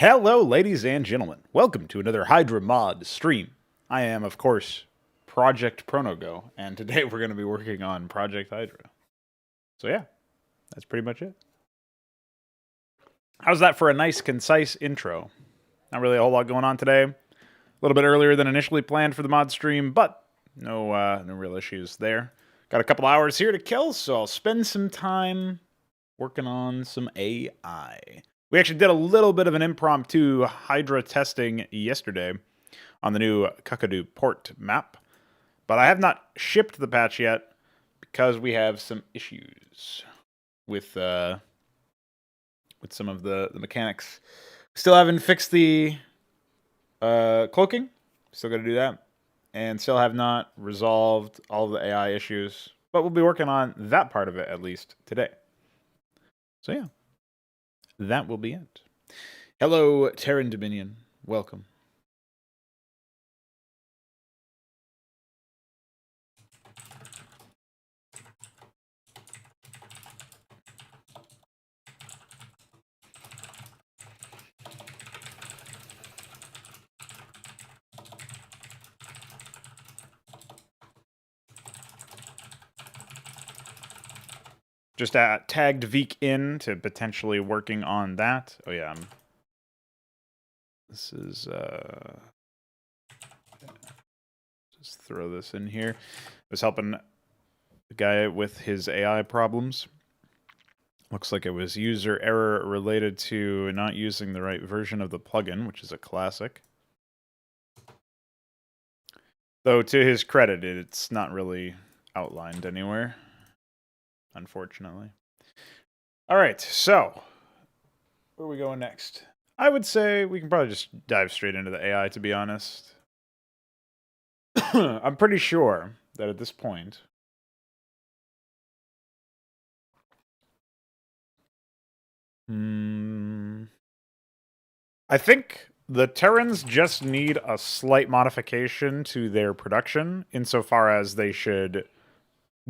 Hello, ladies and gentlemen. Welcome to another Hydra mod stream. I am, of course, Project Pronogo, and today we're going to be working on Project Hydra. So yeah, that's pretty much it. How's that for a nice, concise intro? Not really a whole lot going on today. A little bit earlier than initially planned for the mod stream, but no real issues there. Got a couple hours here to kill, so I'll spend some time working on some AI. We actually did a little bit of an impromptu Hydra testing yesterday on the new Kakadu port map, but I have not shipped the patch yet because we have some issues with some of the mechanics. Still haven't fixed the cloaking. Still got to do that, and still have not resolved all of the AI issues. But we'll be working on that part of it at least today. So yeah, that will be it. Hello, Terran Dominion. Welcome. Just tagged Veek in to potentially working on that. Oh yeah, this is just throw this in here. I was helping the guy with his AI problems. Looks like it was user error related to not using the right version of the plugin, which is a classic. Though to his credit, it's not really outlined anywhere, unfortunately. All right, so where are we going next? I would say we can probably just dive straight into the AI, to be honest. I'm pretty sure that at this point, I think the Terrans just need a slight modification to their production, insofar as they should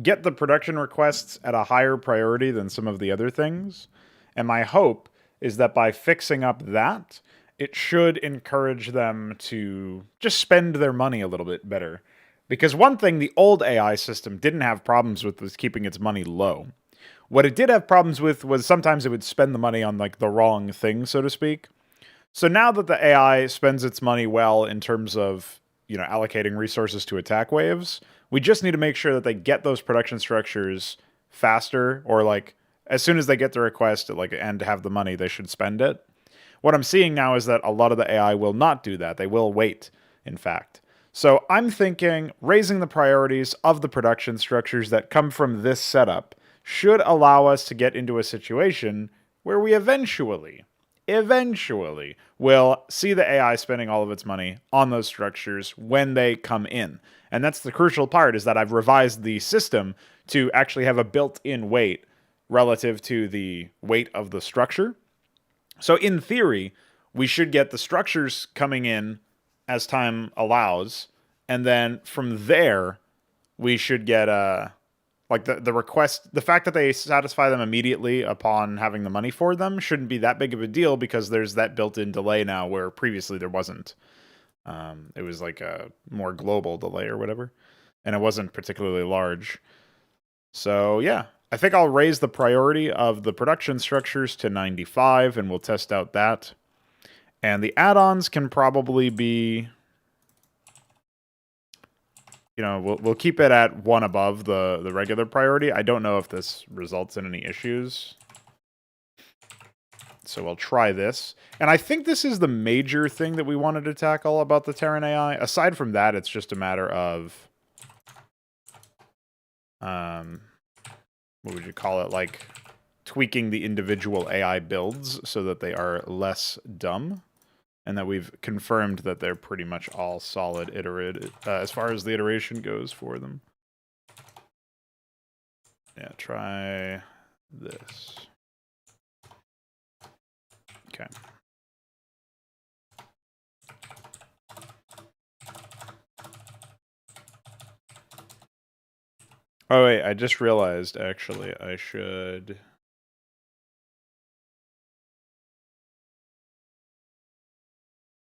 get the production requests at a higher priority than some of the other things. And my hope is that by fixing up that, it should encourage them to just spend their money a little bit better. Because one thing the old AI system didn't have problems with was keeping its money low. What it did have problems with was sometimes it would spend the money on like the wrong thing, so to speak. So now that the AI spends its money well in terms of, allocating resources to attack waves, we just need to make sure that they get those production structures faster, or like as soon as they get the request and have the money, they should spend it. What I'm seeing now is that a lot of the AI will not do that. They will wait, in fact. So I'm thinking raising the priorities of the production structures that come from this setup should allow us to get into a situation where we eventually will see the AI spending all of its money on those structures when they come in. And that's the crucial part, is that I've revised the system to actually have a built-in weight relative to the weight of the structure. So in theory, we should get the structures coming in as time allows, and then from there, we should get the request, the fact that they satisfy them immediately upon having the money for them shouldn't be that big of a deal, because there's that built-in delay now where previously there wasn't. It was like a more global delay or whatever, and it wasn't particularly large. So yeah, I think I'll raise the priority of the production structures to 95, and we'll test out that. And the add-ons can probably be, we'll keep it at one above the regular priority. I don't know if this results in any issues, so we'll try this. And I think this is the major thing that we wanted to tackle about the Terran AI. Aside from that, it's just a matter of, what would you call it, like tweaking the individual AI builds so that they are less dumb, and that we've confirmed that they're pretty much all solid iterated as far as the iteration goes for them. Yeah, try this. Okay. Oh wait, I just realized, actually, I should...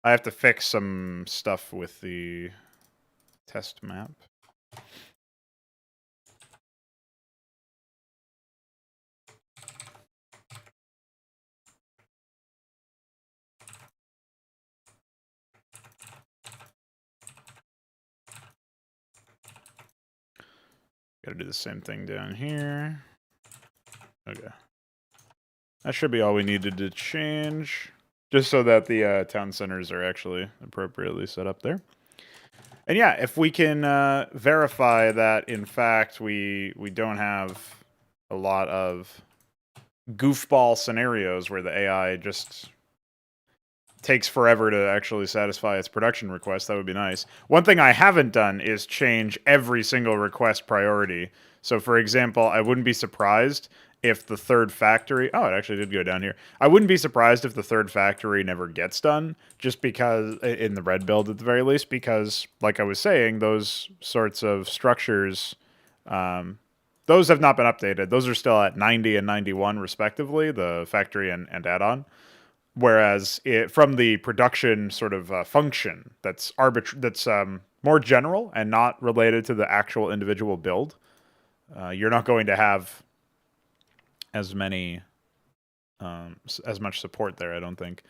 I have to fix some stuff with the test map. Gotta do the same thing down here. Okay. That should be all we needed to change. Just so that the town centers are actually appropriately set up there. And yeah, if we can verify that, in fact, we don't have a lot of goofball scenarios where the AI just takes forever to actually satisfy its production request, that would be nice. One thing I haven't done is change every single request priority. So, for example, I wouldn't be surprised if the third factory... Oh, it actually did go down here. I wouldn't be surprised if the third factory never gets done, just because, in the red build at the very least, because, like I was saying, those sorts of structures... those have not been updated. Those are still at 90 and 91, respectively, the factory and add-on. Whereas from the production sort of function that's more general and not related to the actual individual build, you're not going to have as many as much support there, I don't think.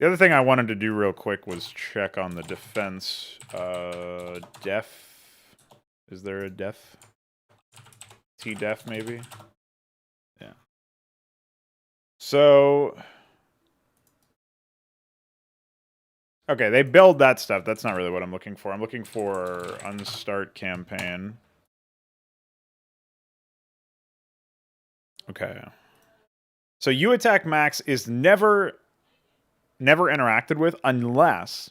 The other thing I wanted to do real quick was check on the defense. Def. Is there a def? T-def, maybe? Yeah. So... Okay, they build that stuff. That's not really what I'm looking for. I'm looking for unstart campaign. Okay. So you attack max is never interacted with unless...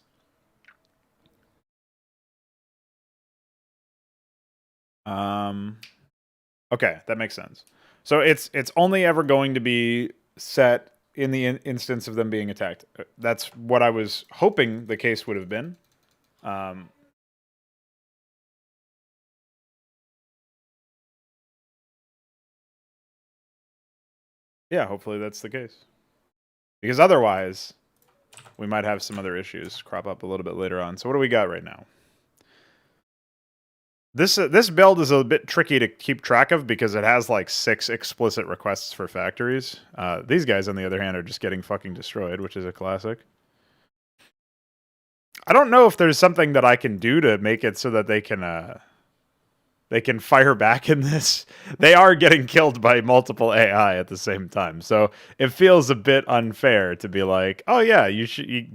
Okay, that makes sense. So it's only ever going to be set in the instance of them being attacked. That's what I was hoping the case would have been. Yeah, hopefully that's the case. Because otherwise, we might have some other issues crop up a little bit later on. So what do we got right now? This build is a bit tricky to keep track of because it has like 6 explicit requests for factories. These guys, on the other hand, are just getting fucking destroyed, which is a classic. I don't know if there's something that I can do to make it so that they can fire back in this. They are getting killed by multiple AI at the same time, so it feels a bit unfair to be like, "Oh yeah, you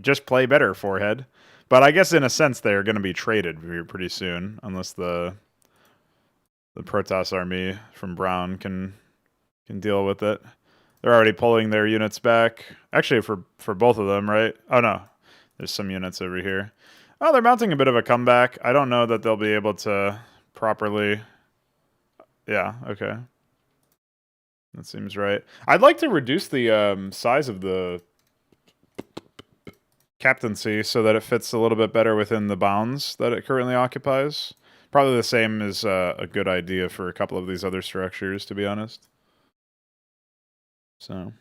just play better, forehead." But I guess in a sense they're going to be traded pretty soon, unless the Protoss army from Brown can deal with it. They're already pulling their units back. Actually, for both of them, right? Oh no, there's some units over here. Oh, they're mounting a bit of a comeback. I don't know that they'll be able to properly... Yeah, okay. That seems right. I'd like to reduce the size of the captaincy so that it fits a little bit better within the bounds that it currently occupies. Probably the same is a good idea for a couple of these other structures, to be honest. So...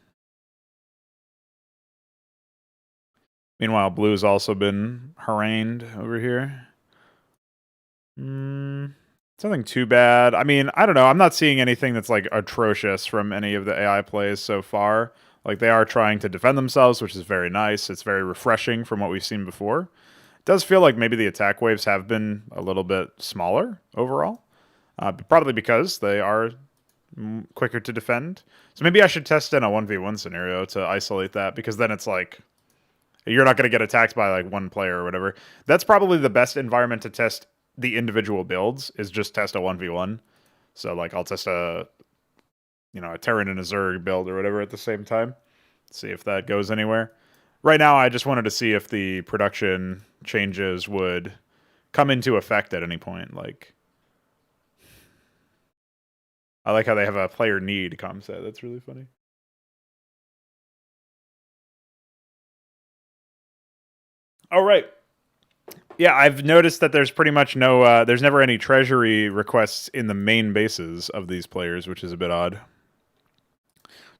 Meanwhile, blue's also been harangued over here. It's nothing too bad. I mean, I don't know. I'm not seeing anything that's like atrocious from any of the AI plays so far. Like, they are trying to defend themselves, which is very nice. It's very refreshing from what we've seen before. It does feel like maybe the attack waves have been a little bit smaller overall. Probably because they are quicker to defend. So maybe I should test in a 1v1 scenario to isolate that, because then it's like... You're not going to get attacked by like one player or whatever. That's probably the best environment to test the individual builds, is just test a 1v1. So like I'll test a Terran and a Zerg build or whatever at the same time. See if that goes anywhere. Right now I just wanted to see if the production changes would come into effect at any point. Like, I like how they have a player need comp set. That's really funny. All right. Yeah, I've noticed that there's pretty much no, there's never any treasury requests in the main bases of these players, which is a bit odd.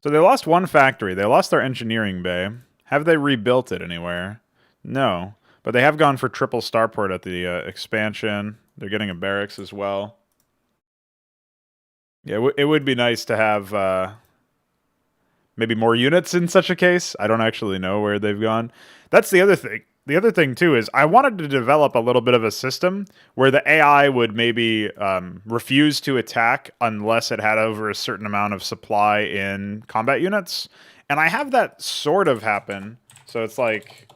So they lost one factory. They lost their engineering bay. Have they rebuilt it anywhere? No. But they have gone for triple starport at the expansion. They're getting a barracks as well. Yeah, it would be nice to have maybe more units in such a case. I don't actually know where they've gone. That's the other thing. The other thing too is I wanted to develop a little bit of a system where the AI would maybe refuse to attack unless it had over a certain amount of supply in combat units, and I have that sort of happen. So it's like,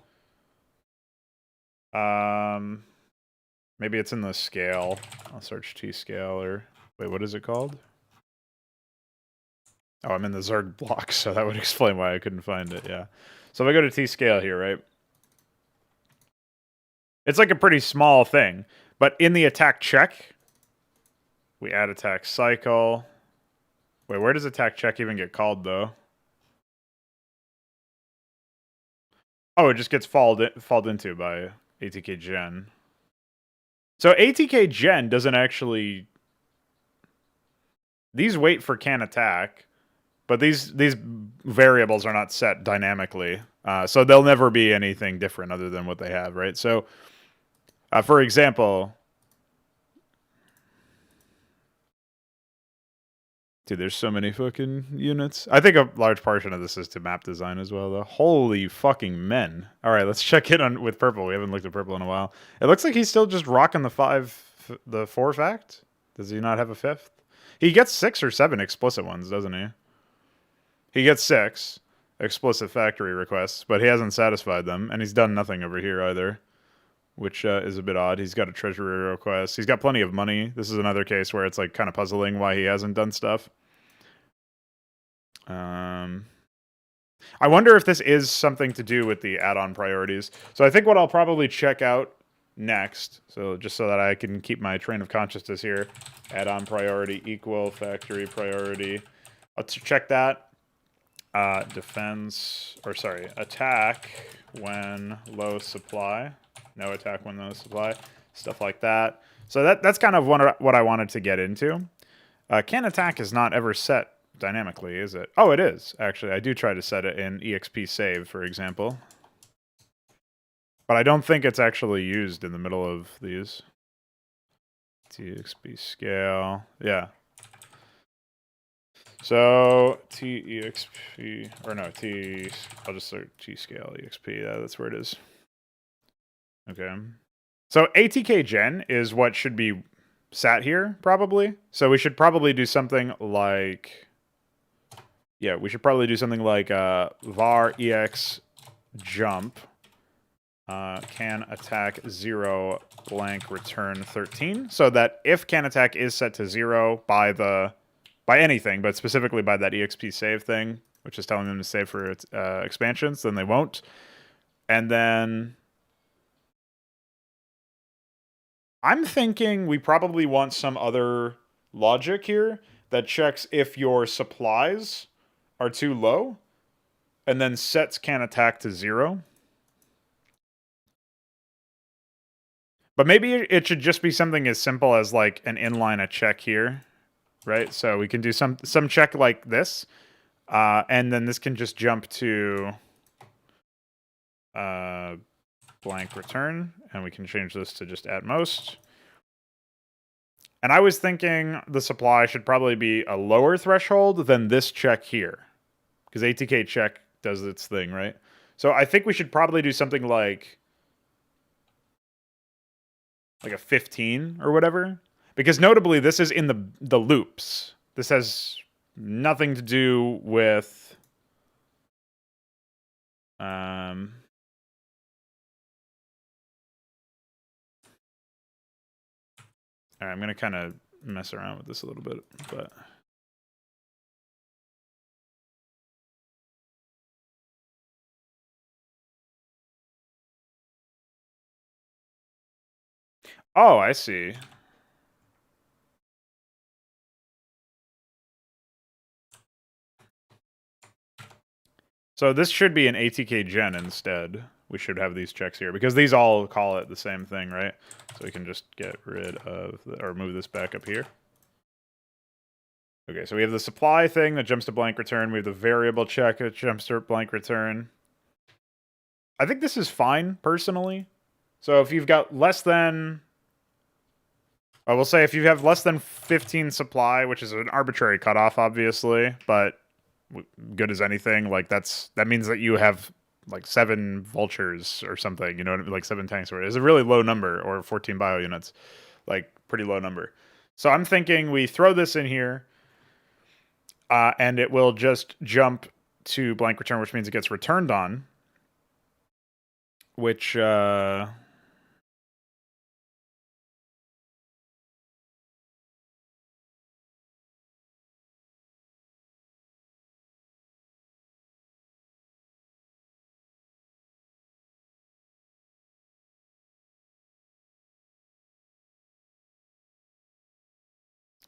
um, maybe it's in the scale. I'll search T scale or wait, what is it called? Oh, I'm in the Zerg block, so that would explain why I couldn't find it. Yeah. So if I go to T scale here, right? It's like a pretty small thing, but in the attack check, we add attack cycle. Wait, where does attack check even get called, though? Oh, it just gets falled into by ATK Gen. So ATK Gen doesn't actually... These wait for can attack, but these variables are not set dynamically. So they'll never be anything different other than what they have, right? So, for example... Dude, there's so many fucking units. I think a large portion of this is to map design as well, though. Holy fucking men. All right, let's check in on with purple. We haven't looked at purple in a while. It looks like he's still just rocking the 4 fact. Does he not have a 5th? He gets 6 or 7 explicit ones, doesn't he? He gets 6 explicit factory requests, but he hasn't satisfied them, and he's done nothing over here either, which is a bit odd. He's got a treasury request. He's got plenty of money. This is another case where it's like kind of puzzling why he hasn't done stuff. I wonder if this is something to do with the add-on priorities. So I think what I'll probably check out next, so just so that I can keep my train of consciousness here, add-on priority equal factory priority. Let's check that. Attack when low supply. No attack when low supply. Stuff like that. So that's kind of what I wanted to get into. Can attack is not ever set dynamically, is it? Oh, it is, actually. I do try to set it in EXP save, for example. But I don't think it's actually used in the middle of these. TXP scale. Yeah. So, TEXP, or no, I'll just search T scale EXP. Yeah, that's where it is. Okay. So ATK Gen is what should be sat here, probably. So we should probably do something like... Yeah, we should probably do something like var ex jump can attack 0 blank return 13, so that if can attack is set to 0 by anything, but specifically by that exp save thing, which is telling them to save for its expansions, then they won't. And then I'm thinking we probably want some other logic here that checks if your supplies are too low, and then sets can attack to 0. But maybe it should just be something as simple as like an inline a check here, right? So we can do some check like this, and then this can just jump to blank return, and we can change this to just at most. And I was thinking the supply should probably be a lower threshold than this check here, because ATK check does its thing, right? So I think we should probably do something like a 15 or whatever, because notably this is in the loops. This has nothing to do with all right, I'm gonna kind of mess around with this a little bit, but oh, I see. So this should be an ATK Gen instead. We should have these checks here, because these all call it the same thing, right? So we can just get rid of, or move this back up here. Okay, so we have the supply thing that jumps to blank return. We have the variable check that jumps to blank return. I think this is fine, personally. So if you've got less than... I will say if you have less than 15 supply, which is an arbitrary cutoff, obviously, but good as anything, like that means that you have like 7 vultures or something, you know, like 7 tanks, or it's a really low number, or 14 bio units, like pretty low number. So I'm thinking we throw this in here, and it will just jump to blank return, which means it gets returned on, which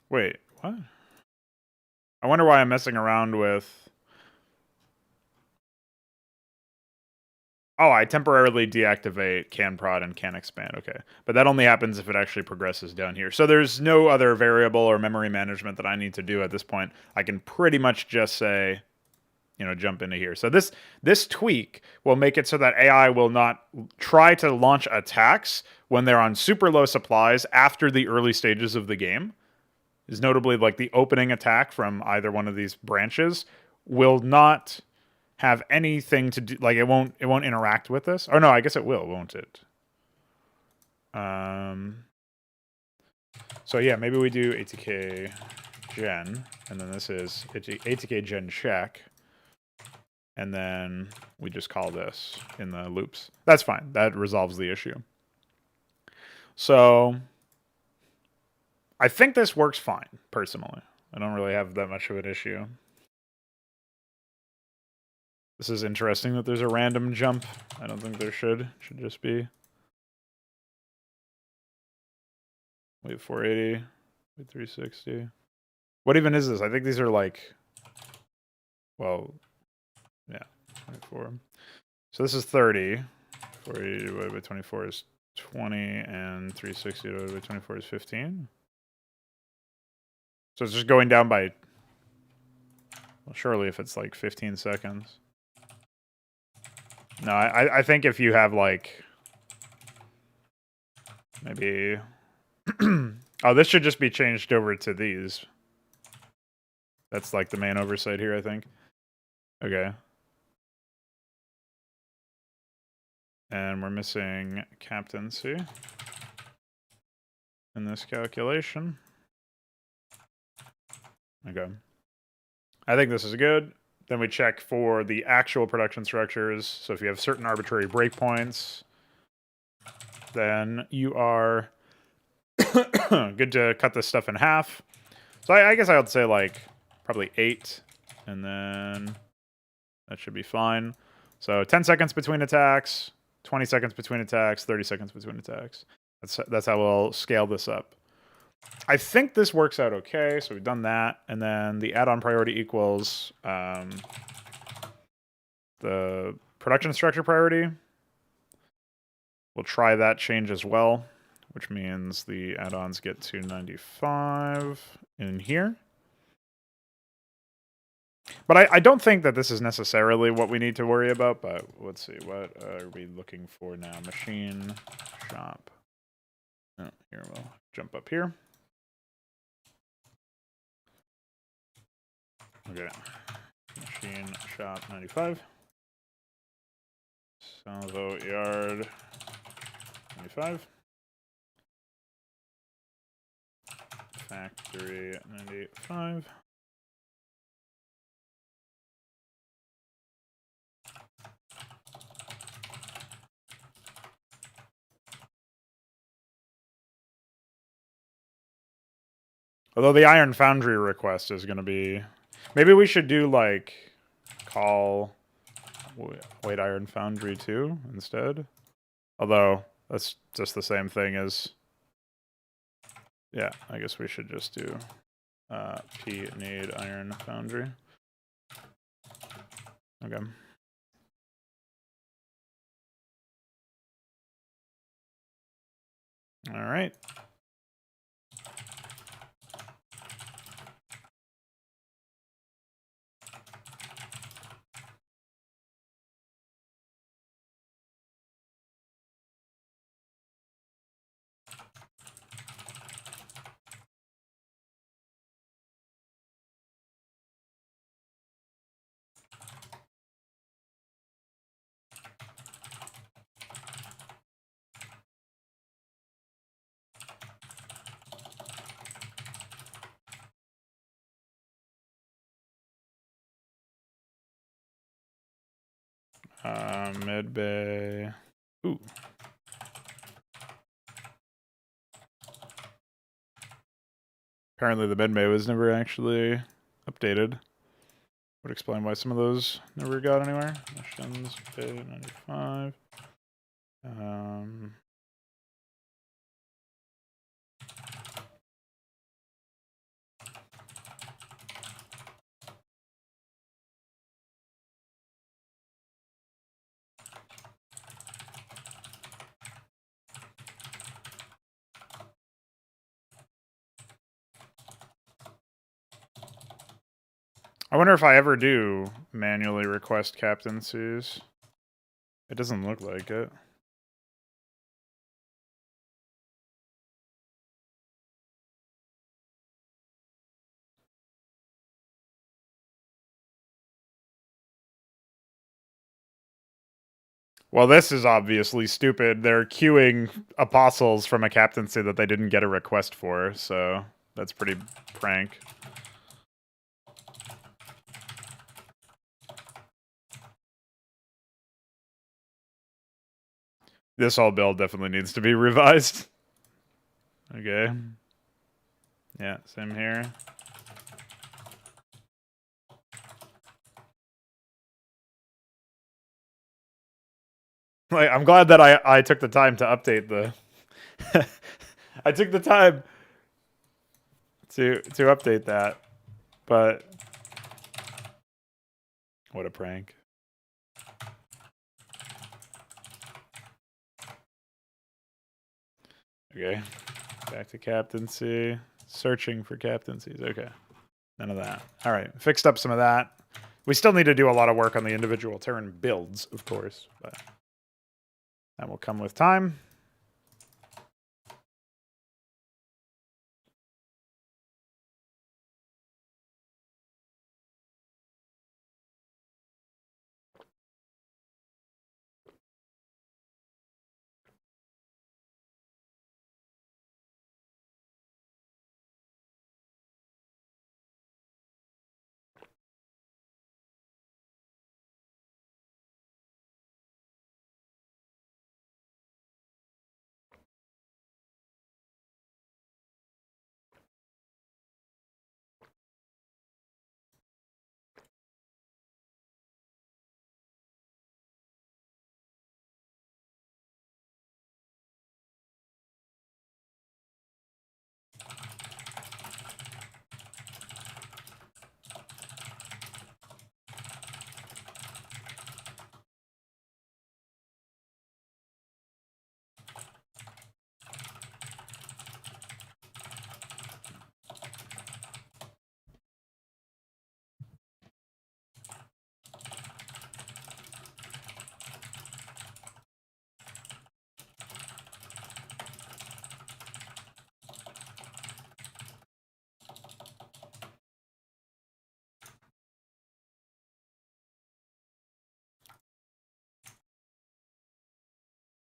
wait, what? I wonder why I'm messing around with... Oh, I temporarily deactivate can prod and can expand. Okay. But that only happens if it actually progresses down here. So there's no other variable or memory management that I need to do at this point. I can pretty much just say, you know, jump into here. So this tweak will make it so that AI will not try to launch attacks when they're on super low supplies after the early stages of the game. Is notably like the opening attack from either one of these branches will not have anything to do, like it won't interact with this. Or no, I guess it will, won't it? So yeah, maybe we do ATK gen, and then this is ATK gen check, and then we just call this in the loops. That's fine. That resolves the issue. So I think this works fine, personally. I don't really have that much of an issue. This is interesting that there's a random jump. I don't think there should. It should just be... Wait, 480. Wait, 360. What even is this? I think these are like... Well, yeah, 24. So this is 30. 480 divided by 24 is 20, and 360 divided by 24 is 15. So it's just going down by... Well, surely if it's like 15 seconds. No, I think if you have like... Maybe... Oh, this should just be changed over to these. That's like the main oversight here, I think. Okay. And we're missing captaincy in this calculation. Okay. I think this is good. Then we check for the actual production structures. So if you have certain arbitrary breakpoints, then you are good to cut this stuff in half. So I guess I would say like probably 8, and then that should be fine. So 10 seconds between attacks, 20 seconds between attacks, 30 seconds between attacks. That's how we'll scale this up. I think this works out okay, so we've done that. And then the add-on priority equals the production structure priority. We'll try that change as well, which means the add-ons get to 95 in here. But I don't think that this is necessarily what we need to worry about, but let's see. What are we looking for now? Machine shop. Oh, here, we'll jump up here. Okay. Machine shop 95. Salvo yard 95. Factory 95. Although the Iron Foundry request is going to be... Maybe we should do, like, call... Wait, Iron Foundry 2 instead? Although, that's just the same thing as... Yeah, I guess we should just do P need Iron Foundry. Okay. All right. Med bay. Ooh. Apparently the med bay was never actually updated. Would explain why some of those never got anywhere. Missions, bay 95. I wonder if I ever do manually request captaincies. It doesn't look like it. Well, this is obviously stupid. They're queuing apostles from a captaincy that they didn't get a request for, so that's pretty prank. This whole build definitely needs to be revised. Okay. Yeah, same here. Like, I'm glad that I took the time to update the... I took the time to update that, but... What a prank. Okay. Back to captaincy. Searching for captaincies. Okay. None of that. All right. Fixed up some of that. We still need to do a lot of work on the individual Terran builds, of course, but that will come with time.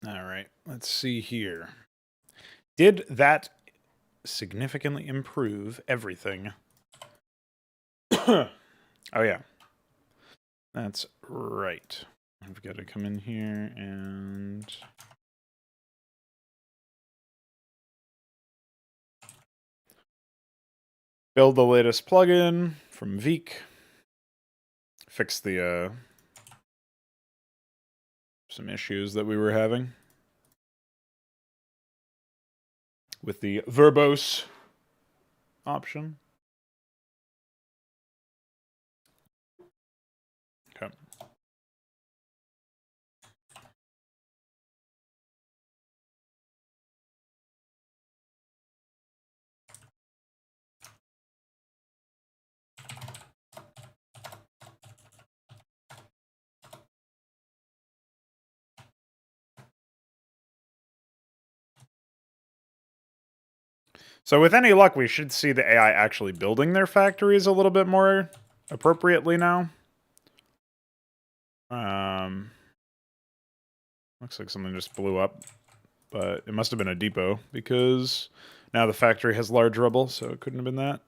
All right. Let's see here. Did that significantly improve everything? Oh, yeah. That's right. I've got to come in here and... build the latest plugin from Veek. Fix the, some issues that we were having with the verbose option. Okay. So with any luck, we should see the AI actually building their factories a little bit more appropriately now. Looks like something just blew up, but it must have been a depot because now the factory has large rubble, so it couldn't have been that.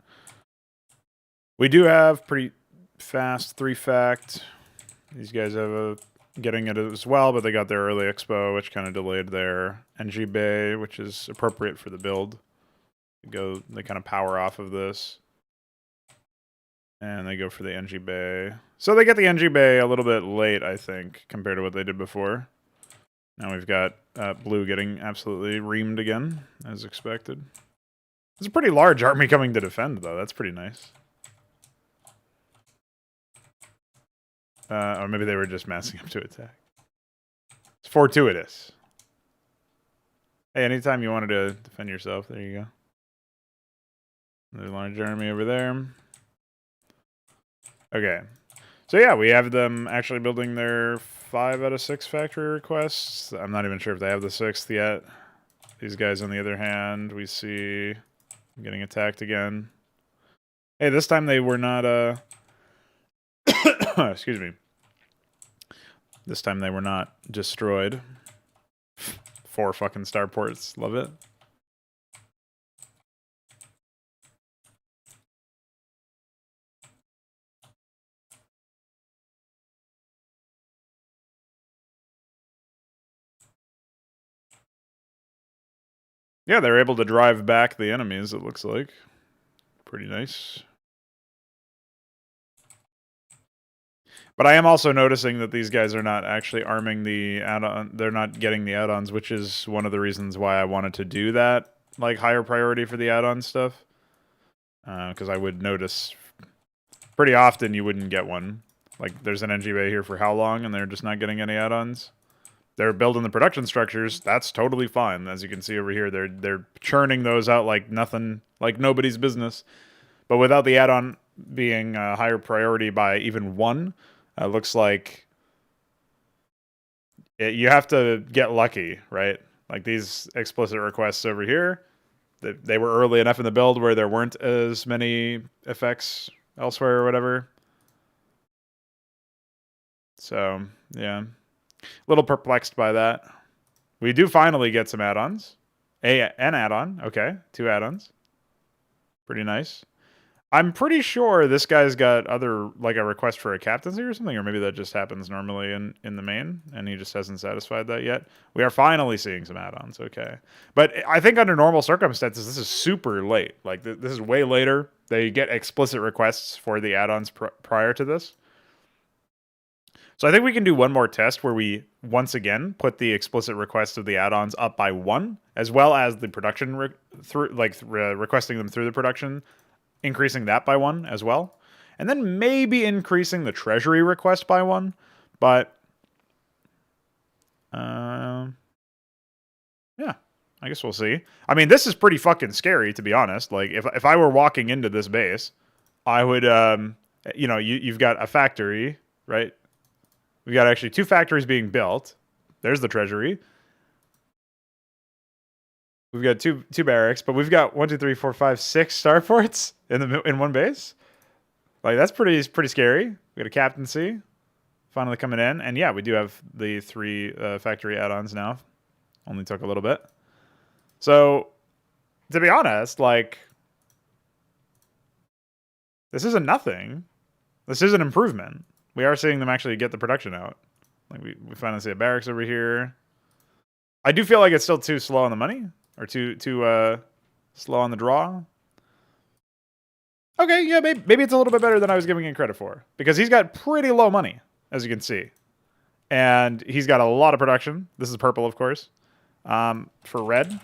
We do have pretty fast 3-fact. These guys have a getting it as well, but they got their early expo, which kind of delayed their NG Bay, which is appropriate for the build. They kind of power off of this. And they go for the NG Bay. So they get the NG Bay a little bit late, I think, compared to what they did before. Now we've got blue getting absolutely reamed again, as expected. It's a pretty large army coming to defend, though. That's pretty nice. Or maybe they were just massing up to attack. It's fortuitous. Hey, anytime you wanted to defend yourself, there you go. Another large army over there. Okay. So yeah, we have them actually building their 5 out of 6 factory requests. I'm not even sure if they have the 6th yet. These guys, on the other hand, we see getting attacked again. Hey, this time they were not, excuse me. This time they were not destroyed. 4 fucking starports. Love it. Yeah, they're able to drive back the enemies, it looks like. Pretty nice. But I am also noticing that these guys are not actually arming the add-on. They're not getting the add-ons, which is one of the reasons why I wanted to do that, like, higher priority for the add-on stuff. Because I would notice pretty often you wouldn't get one. Like, there's an NG Bay here for how long, and they're just not getting any add-ons. They're building the production structures. That's totally fine. As you can see over here, they're churning those out like nothing, like nobody's business. But without the add-on being a higher priority by even 1, looks like you have to get lucky, right? Like these explicit requests over here, they were early enough in the build where there weren't as many effects elsewhere or whatever. So, yeah. A little perplexed by that. We do finally get some add-ons. An add-on. Okay, 2 add-ons. Pretty nice. I'm pretty sure this guy's got like a request for a captaincy or something, or maybe that just happens normally in the main, and he just hasn't satisfied that yet. We are finally seeing some add-ons, okay. But I think under normal circumstances, this is super late. Like, this is way later. They get explicit requests for the add-ons prior to this. So I think we can do one more test where we, once again, put the explicit request of the add-ons up by 1, as well as the production, requesting them through the production, increasing that by 1 as well. And then maybe increasing the treasury request by 1. But, yeah, I guess we'll see. I mean, this is pretty fucking scary, to be honest. Like, if I were walking into this base, I would, you know, you've got a factory, right? We've got actually 2 factories being built. There's the treasury. We've got two barracks, but we've got 1, 2, 3, 4, 5, 6 starports in one base. Like, that's pretty scary. We got a captaincy finally coming in, and yeah, we do have the 3 factory add-ons now. Only took a little bit. So, to be honest, like, this isn't nothing. This is an improvement. We are seeing them actually get the production out. Like, we finally see a barracks over here. I do feel like it's still too slow on the money, or too slow on the draw. Okay, yeah, maybe it's a little bit better than I was giving it credit for, because he's got pretty low money, as you can see, and he's got a lot of production. This is purple, of course. For red,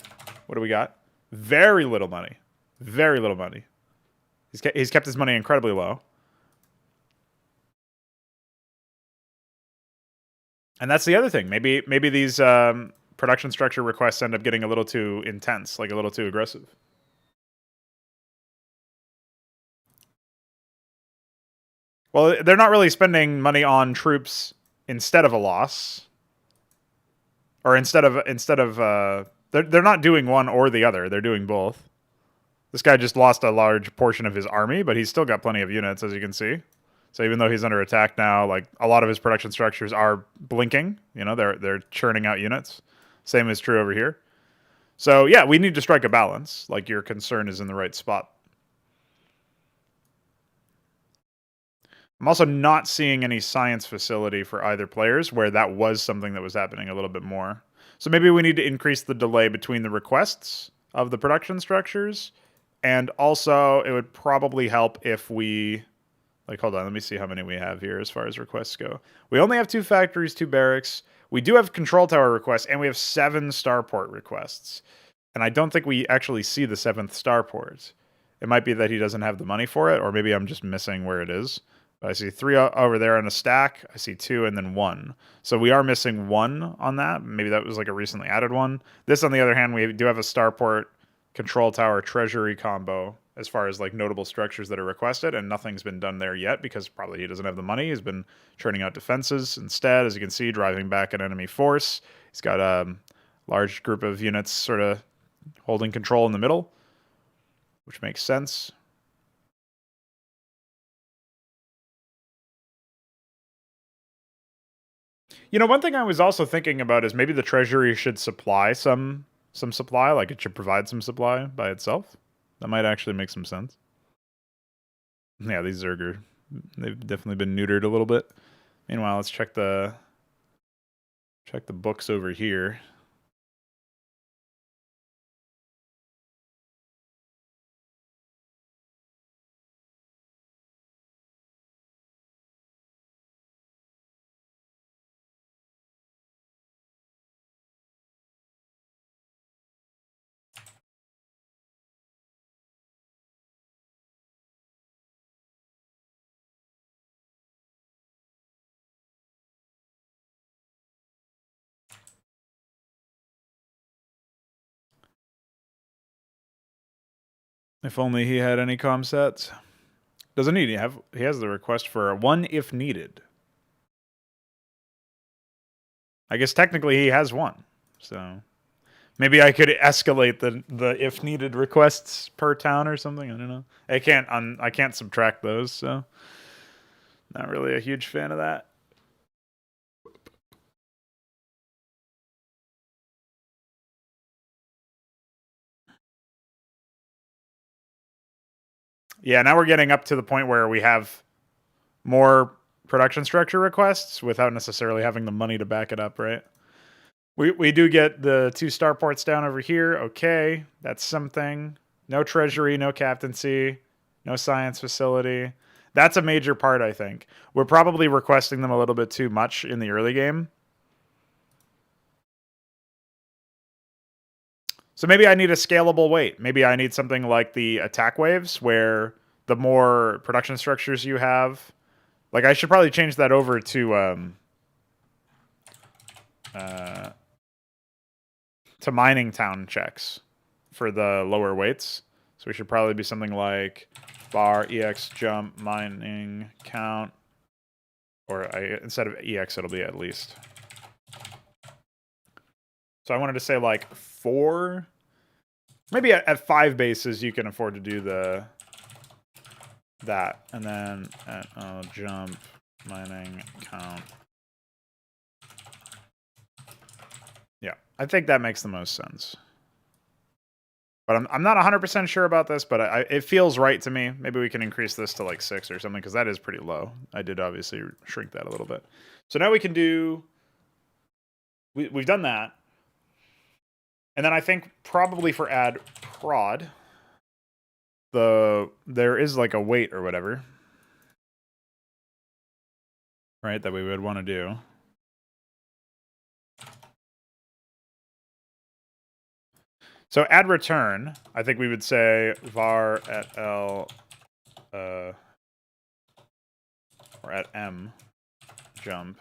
what do we got? Very little money. Very little money. He's kept his money incredibly low. And that's the other thing. Maybe these production structure requests end up getting a little too intense, like a little too aggressive. Well, they're not really spending money on troops instead of a loss, or instead of they're not doing one or the other. They're doing both. This guy just lost a large portion of his army, but he's still got plenty of units, as you can see. So even though he's under attack now, like, a lot of his production structures are blinking. You know, they're churning out units. Same is true over here. So yeah, we need to strike a balance. Like, your concern is in the right spot. I'm also not seeing any science facility for either players where that was something that was happening a little bit more. So maybe we need to increase the delay between the requests of the production structures. And also, it would probably help if we like, hold on, let me see how many we have here as far as requests go. We only have 2 factories, 2 barracks. We do have control tower requests, and we have 7 starport requests. And I don't think we actually see the 7th starport. It might be that he doesn't have the money for it, or maybe I'm just missing where it is. But I see 3 over there in a stack. I see 2 and then 1. So we are missing 1 on that. Maybe that was like a recently added one. This, on the other hand, we do have a starport control tower treasury combo as far as like notable structures that are requested, and nothing's been done there yet because probably he doesn't have the money. He's been churning out defenses instead, as you can see, driving back an enemy force. He's got a large group of units sort of holding control in the middle, which makes sense. You know, one thing I was also thinking about is maybe the treasury should supply some supply, like it should provide some supply by itself. That might actually make some sense. Yeah, these Zerger, they've definitely been neutered a little bit. Meanwhile, let's check the books over here. If only he had any comm sets. Doesn't he have? He has the request for one if needed. I guess technically he has one, so maybe I could escalate the if needed requests per town or something. I don't know. I can't subtract those, so not really a huge fan of that. Yeah, now we're getting up to the point where we have more production structure requests without necessarily having the money to back it up, right? We do get the 2 starports down over here. Okay, that's something. No treasury, no captaincy, no science facility. That's a major part, I think. We're probably requesting them a little bit too much in the early game. So maybe I need a scalable weight. Maybe I need something like the attack waves, where the more production structures you have, like I should probably change that over to mining town checks for the lower weights. So we should probably be something like bar ex jump mining count, or instead of ex, it'll be at least. So I wanted to say like 4. Maybe at 5 bases you can afford to do that, and then at jump mining count. Yeah, I think that makes the most sense. But I'm not 100% sure about this, but it feels right to me. Maybe we can increase this to like 6 or something, because that is pretty low. I did obviously shrink that a little bit. So now we can do... We've done that. And then I think probably for add prod, there is like a weight or whatever, right, that we would want to do. So add return, I think we would say var at L or at M jump.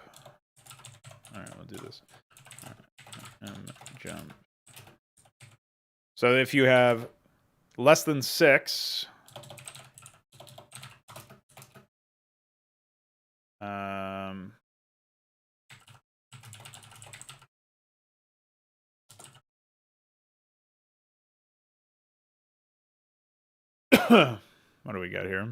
All right, we'll do this. M jump. So if you have less than 6, what do we got here?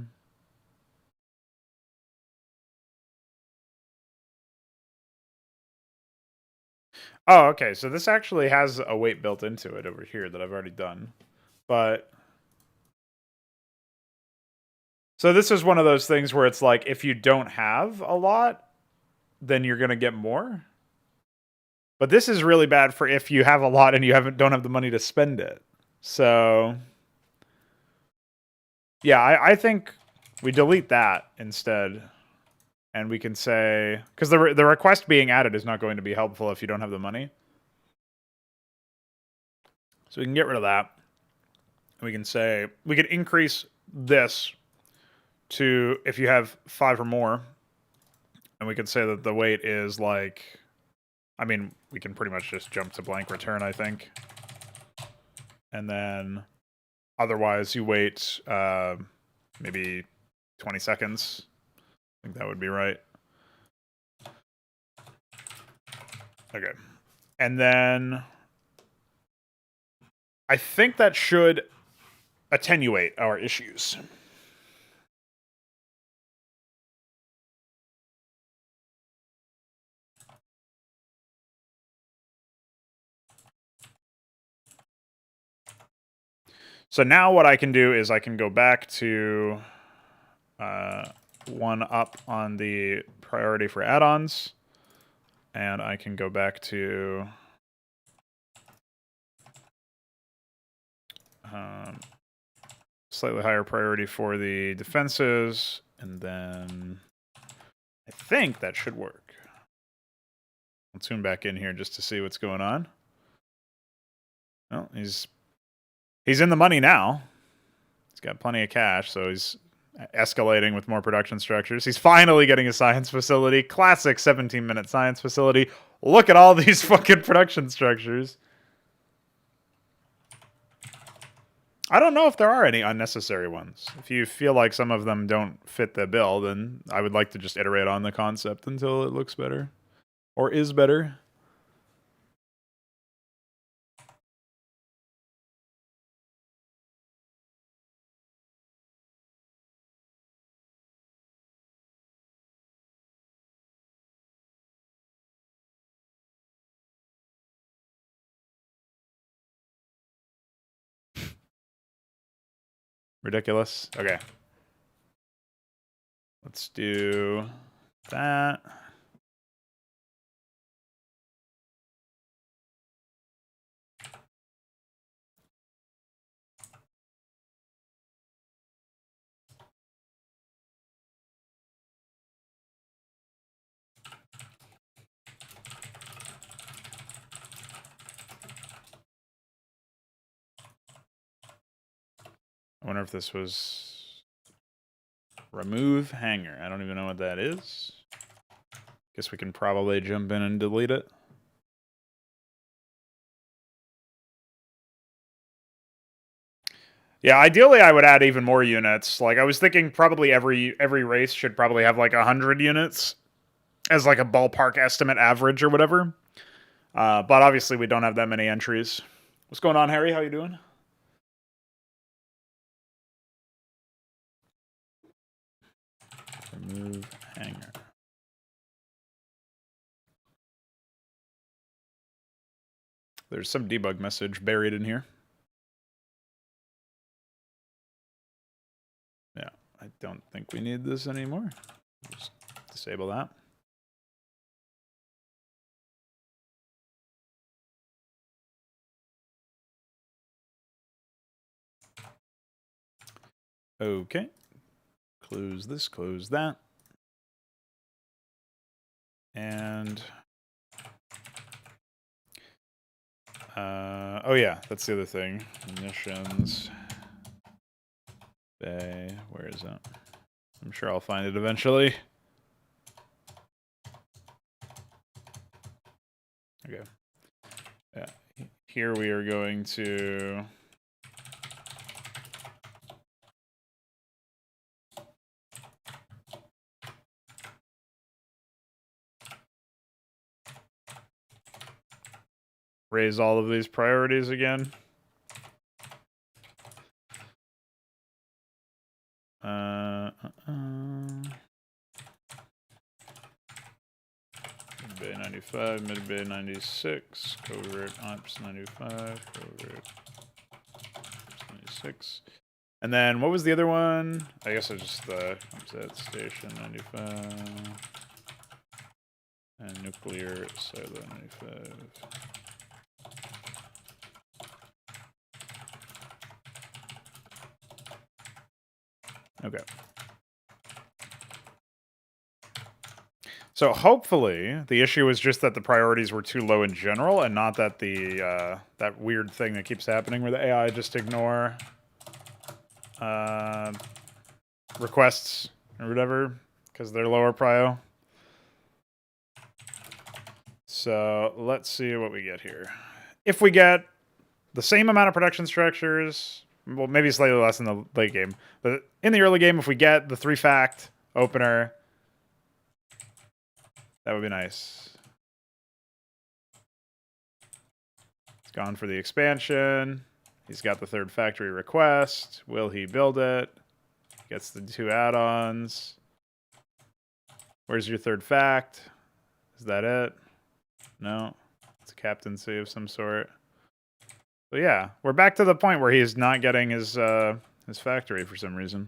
Oh, okay. So this actually has a weight built into it over here that I've already done. But So this is one of those things where it's like, if you don't have a lot, then you're going to get more. But this is really bad for if you have a lot and you don't have the money to spend it. So yeah, I think we delete that instead. And we can say, because the request being added is not going to be helpful if you don't have the money. So we can get rid of that. We can say, we can increase this to if you have 5 or more. And we can say that the weight is like, I mean, we can pretty much just jump to blank return, I think. And then otherwise you wait maybe 20 seconds. I think that would be right. Okay. And then I think that should attenuate our issues. So now what I can do is I can go back to 1 up on the priority for add-ons. And I can go back to slightly higher priority for the defenses. And then I think that should work. I'll tune back in here just to see what's going on. Well, he's in the money now. He's got plenty of cash, so he's escalating with more production structures. He's finally getting a science facility. Classic 17-minute science facility. Look at all these fucking production structures. I don't know if there are any unnecessary ones. If you feel like some of them don't fit the bill, then I would like to just iterate on the concept until it looks better. Or is better. Ridiculous. Okay. Let's do that. I wonder if this was remove hanger. I don't even know what that is. Guess we can probably jump in and delete it. Yeah, ideally I would add even more units. Like, I was thinking probably every race should probably have like 100 units as like a ballpark estimate average or whatever. But obviously we don't have that many entries. What's going on, Harry? How you doing? Remove hanger. There's some debug message buried in here. Yeah, I don't think we need this anymore. Just disable that. Okay. Close this, close that. And oh yeah, that's the other thing. Munitions bay. Where is that? I'm sure I'll find it eventually. Okay. Yeah. Here we are going to raise all of these priorities again. Mid-bay 95, mid-bay 96, covert ops 95, covert ops 96. And then what was the other one? I guess it's just the set station 95 and nuclear silo 95. Okay. So hopefully the issue is just that the priorities were too low in general, and not that the that weird thing that keeps happening where the AI just ignore requests or whatever because they're lower prio. So let's see what we get here. If we get the same amount of production structures, well, maybe slightly less in the late game, but in the early game, if we get the 3-fact opener, that would be nice. He's gone for the expansion. He's got the 3rd factory request. Will he build it? Gets the 2 add-ons. Where's your 3rd fact? Is that it? No. It's a captaincy of some sort. So yeah, we're back to the point where he's not getting his factory for some reason.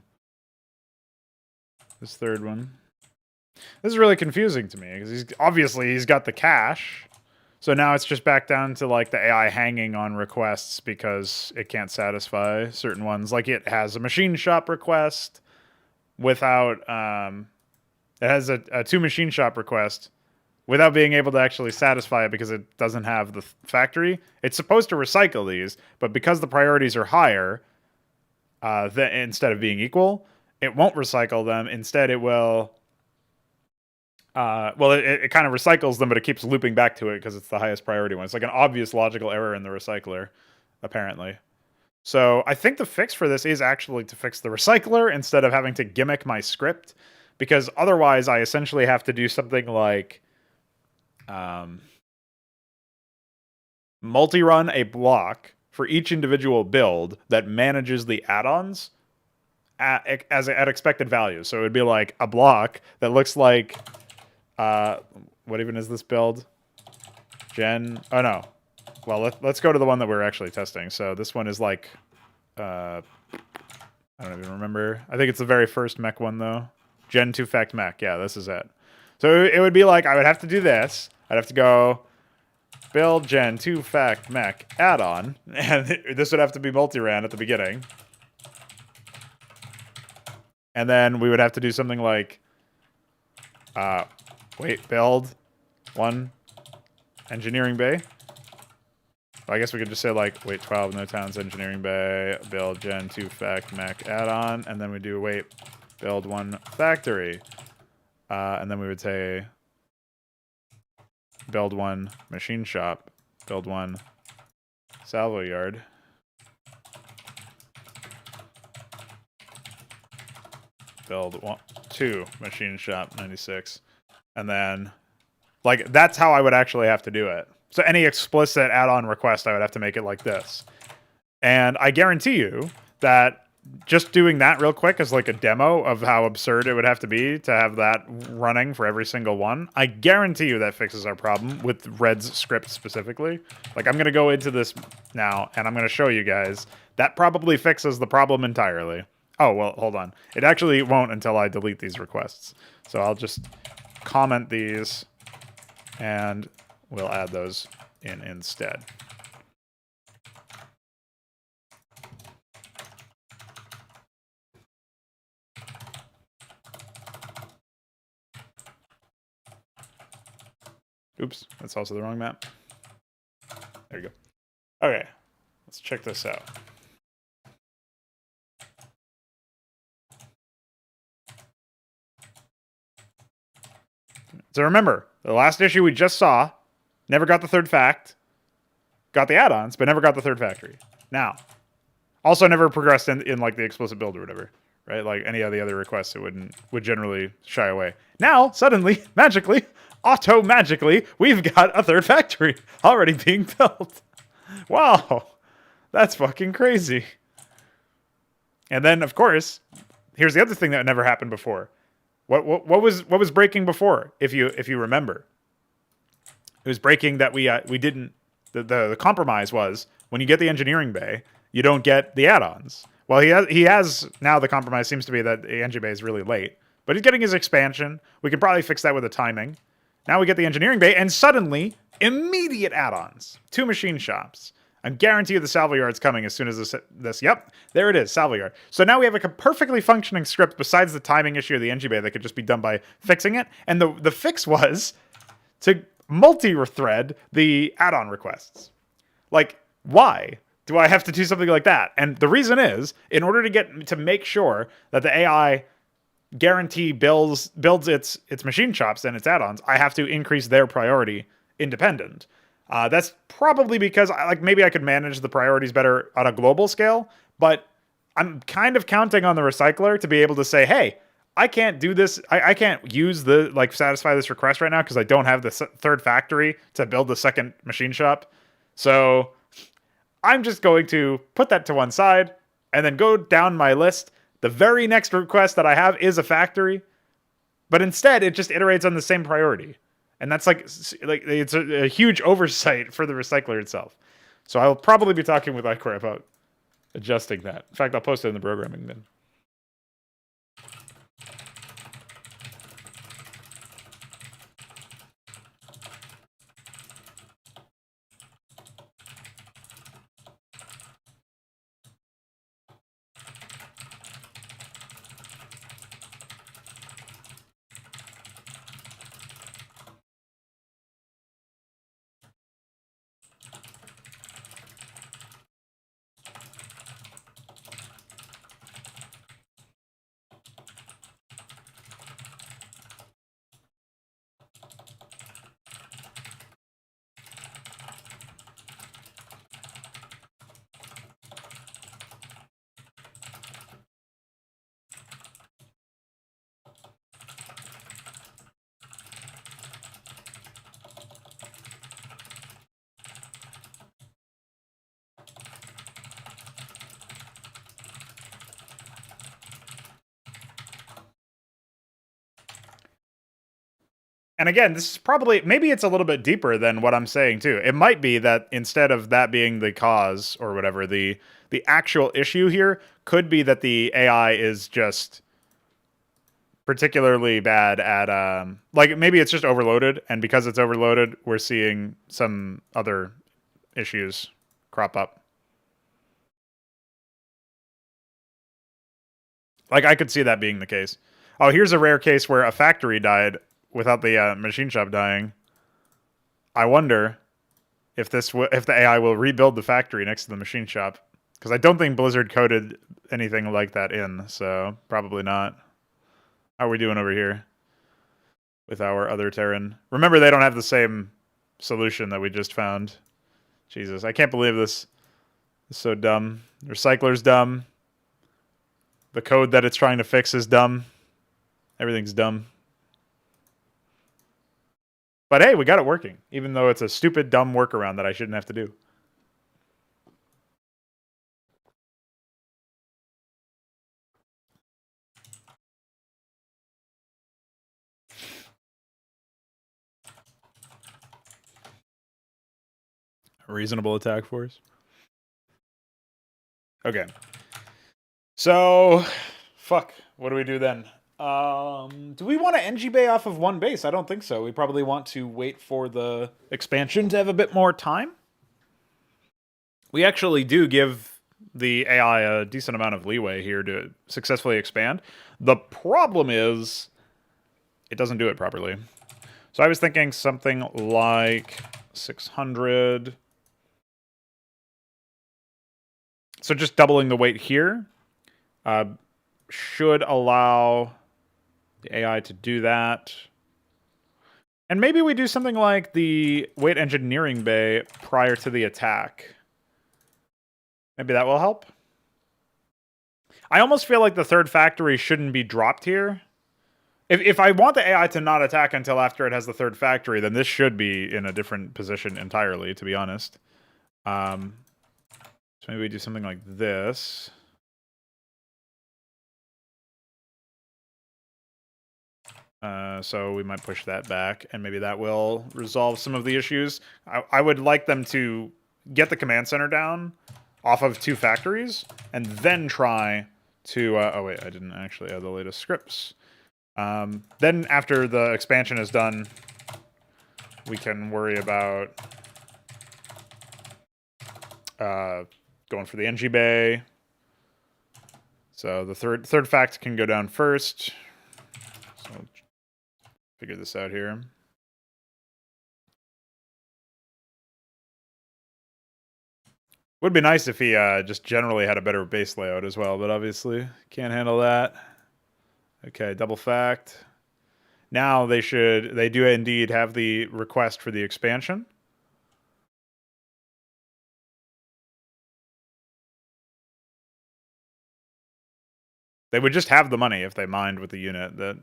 This 3rd one. This is really confusing to me because he's got the cash. So now it's just back down to like the AI hanging on requests because it can't satisfy certain ones. Like it has a machine shop request without it has a 2 machine shop request without being able to actually satisfy it because it doesn't have the factory. It's supposed to recycle these, but because the priorities are higher, instead of being equal, it won't recycle them. Instead, it will. It kind of recycles them, but it keeps looping back to it because it's the highest priority one. It's like an obvious logical error in the recycler, apparently. So I think the fix for this is actually to fix the recycler instead of having to gimmick my script, because otherwise I essentially have to do something like multi-run a block for each individual build that manages the add-ons at expected values. So it would be like a block that looks like what even is this build? Oh no. Well, let's go to the one that we're actually testing. So this one is like I don't even remember. I think it's the very first mech one though. Gen 2 fact mech. Yeah, this is it. So it would be like I would have to do this. I'd have to go build Gen 2 fact mech add-on, and this would have to be multi-ran at the beginning. And then we would have to do something like build 1 engineering bay. Well, I guess we could just say like 12 no towns engineering bay, build Gen 2 fact mech add-on, and then we do build 1 factory. And then we would say build 1 machine shop, build 1 salvo yard, build 2 machine shop 96. And then, like, that's how I would actually have to do it. So any explicit add-on request, I would have to make it like this. And I guarantee you that just doing that real quick is like a demo of how absurd it would have to have that running for every single one. I guarantee you that fixes our problem with Red's script specifically. Like, I'm going to go into this now, and I'm going to show you guys. That probably fixes the problem entirely. Oh, well, hold on. It actually won't until I delete these requests. So I'll just comment these, and we'll add those in instead. Oops, that's also the wrong map. There you go. Okay, let's check this out. So remember, the last issue we just saw, never got the 3rd fact, got the add-ons, but never got the 3rd factory. Now, also never progressed in like the explicit build or whatever, right? Like any of the other requests, it would generally shy away. Now, suddenly, magically, auto-magically, we've got a 3rd factory already being built. Wow, that's fucking crazy. And then, of course, here's the other thing that never happened before. What was breaking before? If you remember, it was breaking that we didn't. The compromise was when you get the engineering bay, you don't get the add-ons. Well, he has now. The compromise seems to be that the engine bay is really late, but he's getting his expansion. We can probably fix that with the timing. Now we get the engineering bay, and suddenly immediate add-ons. 2 machine shops. I'm guaranteed the salvo yard's coming as soon as this. Yep, there it is, salvo yard. So now we have a perfectly functioning script besides the timing issue of the engine bay that could just be done by fixing it. And the fix was to multi-thread the add-on requests. Like, why do I have to do something like that? And the reason is, in order to make sure that the AI guarantee builds its machine shops and its add-ons, I have to increase their priority independent. That's probably because maybe I could manage the priorities better on a global scale, but I'm kind of counting on the recycler to be able to say, hey, I can't do this. I can't use satisfy this request right now because I don't have the third factory to build the second machine shop. So I'm just going to put that to one side and then go down my list. The very next request that I have is a factory, but instead it just iterates on the same priority. And that's it's a huge oversight for the recycler itself. So I'll probably be talking with HYDRA about adjusting that. In fact, I'll post it in the programming then. And again, this is probably, maybe it's a little bit deeper than what I'm saying too. It might be that instead of that being the cause or whatever, the actual issue here could be that the AI is just particularly bad at, maybe it's just overloaded, and because it's overloaded, we're seeing some other issues crop up. I could see that being the case. Oh, here's a rare case where a factory died without the machine shop dying. I wonder if if the AI will rebuild the factory next to the machine shop, because I don't think Blizzard coded anything like that in, so probably not. How are we doing over here with our other Terran? Remember, they don't have the same solution that we just found. Jesus, I can't believe this is so dumb. Recycler's dumb. The code that it's trying to fix is dumb. Everything's dumb. But hey, we got it working, even though it's a stupid, dumb workaround that I shouldn't have to do. Reasonable attack force. Okay. So, fuck. What do we do then? Do we want to NG Bay off of one base? I don't think so. We probably want to wait for the expansion to have a bit more time. We actually do give the AI a decent amount of leeway here to successfully expand. The problem is it doesn't do it properly. So I was thinking something like 600. So just doubling the weight here should allow the AI to do that. And maybe we do something like the weight engineering bay prior to the attack. Maybe that will help. I almost feel like the third factory shouldn't be dropped here. If I want the AI to not attack until after it has the third factory, then this should be in a different position entirely, to be honest. So maybe we do something like this. So we might push that back, and maybe that will resolve some of the issues. I would like them to get the command center down off of 2 factories, and then try to... oh, wait, I didn't actually add the latest scripts. Then after the expansion is done, we can worry about going for the NG Bay. So the third fact can go down first. So I'll figure this out here. Would be nice if he just generally had a better base layout as well, but obviously can't handle that. Okay, double fact. Now they do indeed have the request for the expansion. They would just have the money if they mined with the unit. That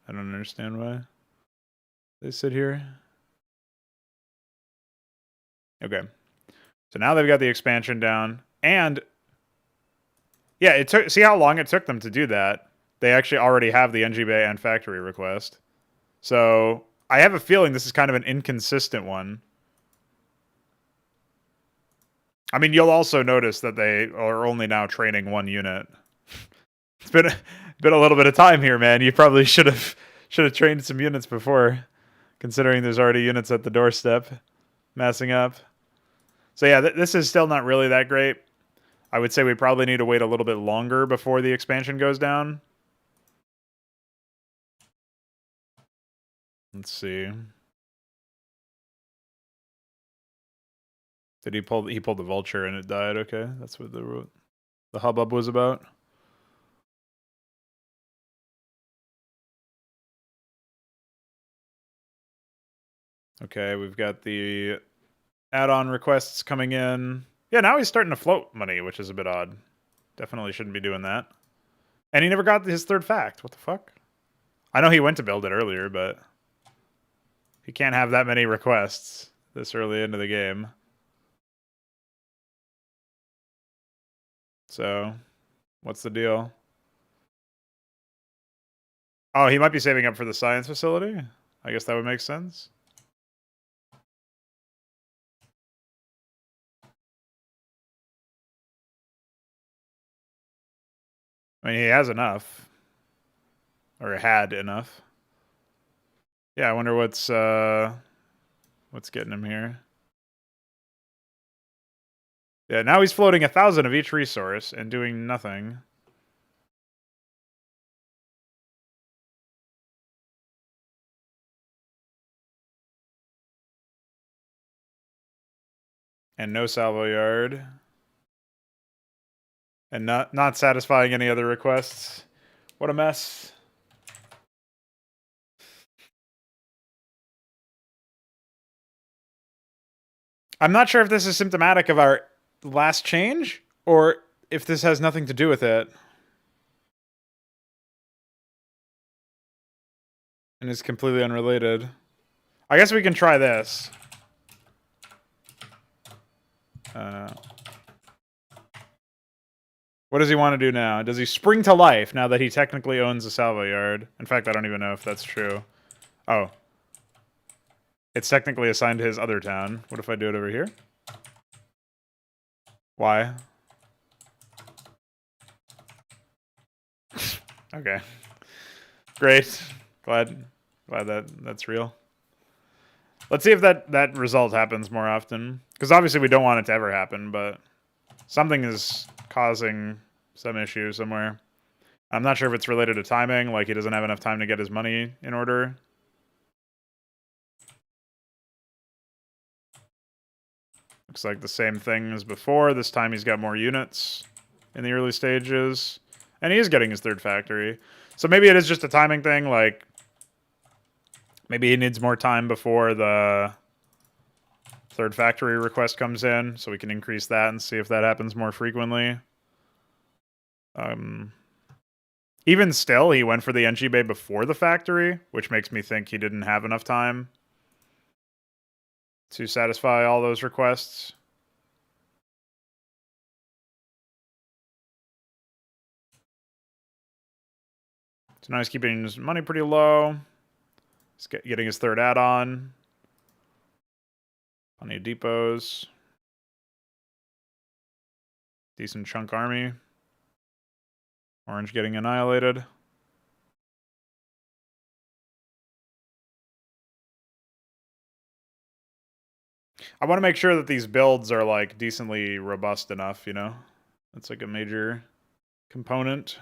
I don't understand why they sit here. Okay. So now they've got the expansion down. And yeah, it took, see how long it took them to do that? They actually already have the NG Bay and factory request. So I have a feeling this is kind of an inconsistent one. I mean, you'll also notice that they are only now training 1 unit. It's been a little bit of time here, man. You probably should have trained some units before, considering there's already units at the doorstep massing up. So yeah, this is still not really that great. I would say we probably need to wait a little bit longer before the expansion goes down. Let's see. Did he pull? He pulled the vulture and it died. Okay, that's what the hubbub was about. Okay, we've got the add-on requests coming in. Yeah, now he's starting to float money, which is a bit odd. Definitely shouldn't be doing that. And he never got his third fact. What the fuck? I know he went to build it earlier, but he can't have that many requests this early into the game. So, what's the deal? Oh, he might be saving up for the science facility? I guess that would make sense. I mean, he has enough. Or had enough. Yeah, I wonder what's getting him here. Yeah, now he's floating 1,000 of each resource and doing nothing. And no salvo yard. And not satisfying any other requests. What a mess. I'm not sure if this is symptomatic of our last change, or if this has nothing to do with it. And is completely unrelated. I guess we can try this. What does he want to do now? Does he spring to life now that he technically owns a salvo yard? In fact, I don't even know if that's true. Oh. It's technically assigned to his other town. What if I do it over here? Why? Okay. Great. Glad that's real. Let's see if that result happens more often. Because obviously we don't want it to ever happen, but something is causing some issue somewhere. I'm not sure if it's related to timing, like he doesn't have enough time to get his money in order. Looks like the same thing as before. This time he's got more units in the early stages. And he is getting his third factory. So maybe it is just a timing thing, like maybe he needs more time before the third factory request comes in, so we can increase that and see if that happens more frequently. Even still, he went for the NG Bay before the factory, which makes me think he didn't have enough time to satisfy all those requests. So now he's keeping his money pretty low. He's getting his third add-on. Plenty of depots. Decent chunk army. Orange getting annihilated. I want to make sure that these builds are like decently robust enough, you know? That's like a major component.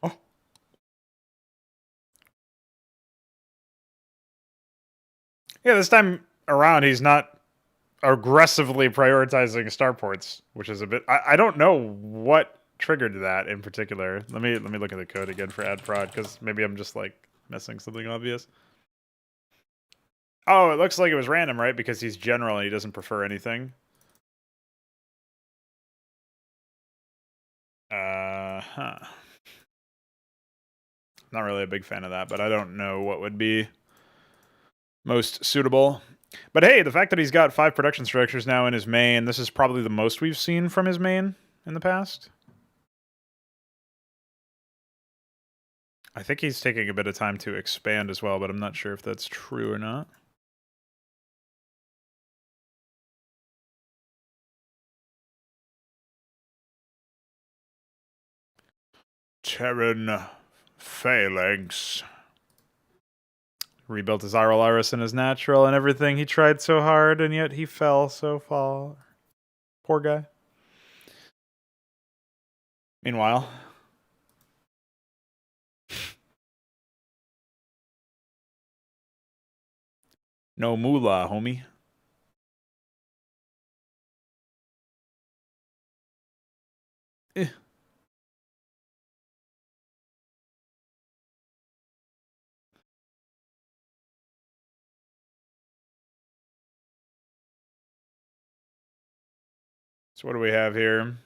Oh. Yeah, this time around he's not aggressively prioritizing starports, which is a bit. I don't know what triggered that in particular. Let me look at the code again for add prod because maybe I'm just like missing something obvious. Oh, it looks like it was random, right? Because he's general and he doesn't prefer anything. Huh. Not really a big fan of that, but I don't know what would be most suitable. But hey, the fact that he's got 5 production structures now in his main, this is probably the most we've seen from his main in the past. I think he's taking a bit of time to expand as well, but I'm not sure if that's true or not. Terran phalanx. Rebuilt his Iris and his natural and everything. He tried so hard, and yet he fell so far. Poor guy. Meanwhile, no moolah, homie. Eh. So what do we have here?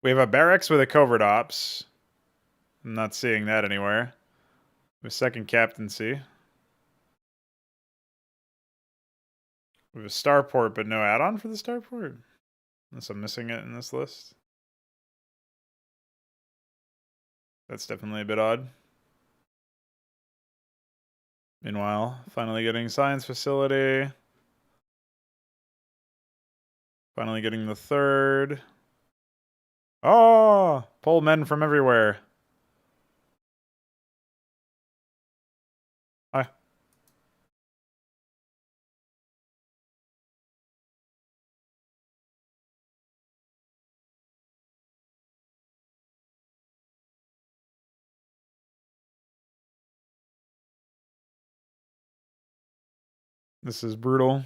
We have a barracks with a covert ops. I'm not seeing that anywhere. We have a second captaincy. We have a starport, but no add-on for the starport? Unless I'm missing it in this list. That's definitely a bit odd. Meanwhile, finally getting science facility. Finally getting the third. Oh! Pull men from everywhere. Hi. This is brutal.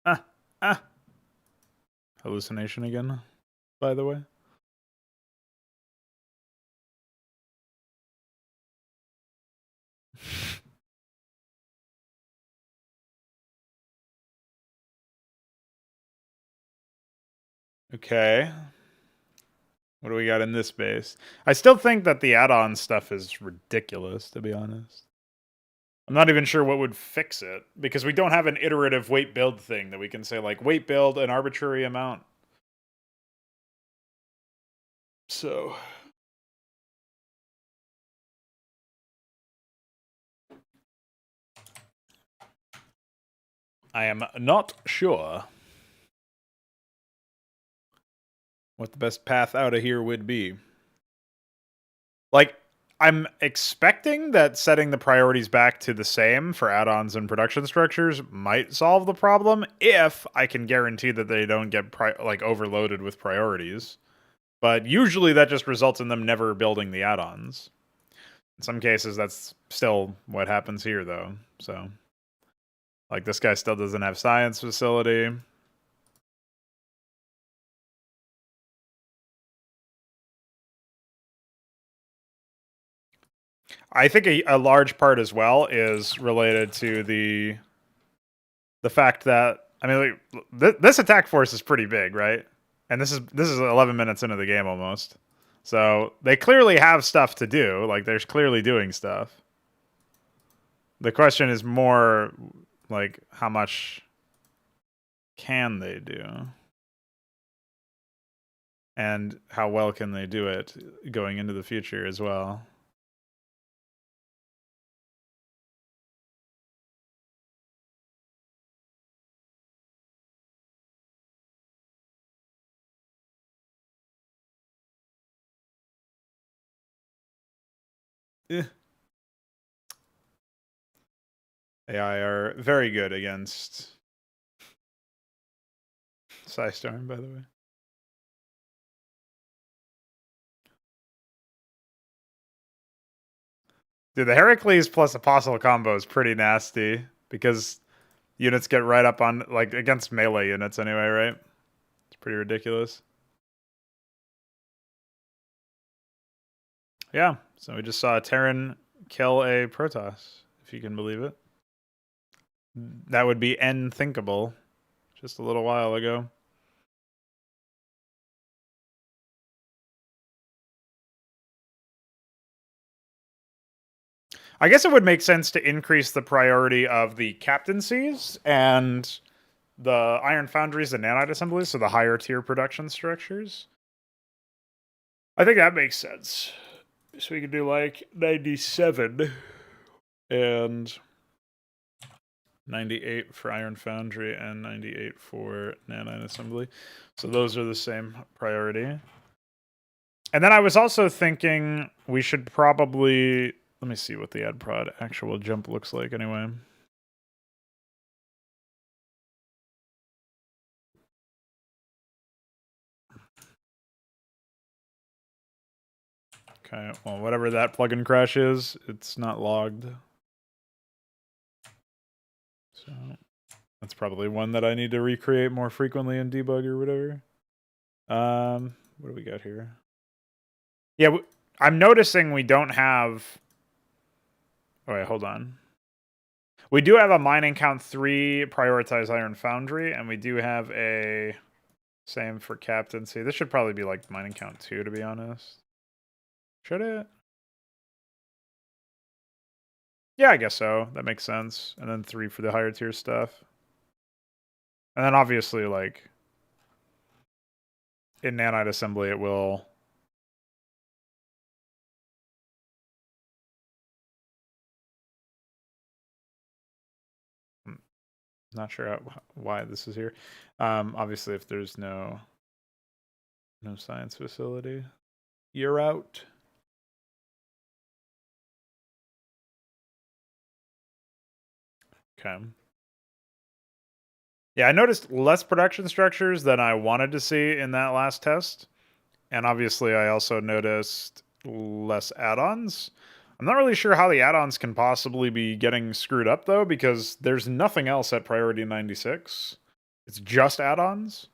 Ah! Ah! Hallucination again, by the way. Okay. What do we got in this base? I still think that the add-on stuff is ridiculous, to be honest. I'm not even sure what would fix it, because we don't have an iterative weight build thing that we can say, like, weight build an arbitrary amount. So... I am not sure what the best path out of here would be. Like, I'm expecting that setting the priorities back to the same for add-ons and production structures might solve the problem if I can guarantee that they don't get overloaded with priorities. But usually that just results in them never building the add-ons. In some cases, that's still what happens here, though. So, like, this guy still doesn't have science facility. I think a large part as well is related to the fact that, I mean, like, this attack force is pretty big, right? And this is 11 minutes into the game almost. So they clearly have stuff to do. Like, they're clearly doing stuff. The question is more like, how much can they do? And how well can they do it going into the future as well? Eh. AI are very good against Psystorm, by the way. Dude, the Heracles plus Apostle combo is pretty nasty because units get right up on, like, against melee units anyway, right? It's pretty ridiculous. Yeah, so we just saw a Terran kill a Protoss, if you can believe it. That would be unthinkable just a little while ago. I guess it would make sense to increase the priority of the captaincies and the Iron Foundries and Nanite Assemblies, so the higher tier production structures. I think that makes sense. So we could do like 97 and 98 for Iron Foundry and 98 for Nanite Assembly. So those are the same priority. And then I was also thinking we should probably... Let me see what the ad prod actual jump looks like anyway. Okay, well, whatever that plugin crash is, it's not logged. So that's probably one that I need to recreate more frequently in debug or whatever. What do we got here? Yeah, I'm noticing we don't have... Oh, wait, hold on. We do have a mining count 3 prioritize Iron Foundry, and we do have a same for captaincy. This should probably be like mining count 2, to be honest. Should it? Yeah, I guess so. That makes sense. And then 3 for the higher tier stuff. And then obviously, like, in Nanite Assembly, it will... Not sure why this is here. Obviously, if there's no science facility, you're out. Okay. Yeah, I noticed less production structures than I wanted to see in that last test. And obviously, I also noticed less add-ons. I'm not really sure how the add-ons can possibly be getting screwed up, though, because there's nothing else at priority 96. It's just add-ons.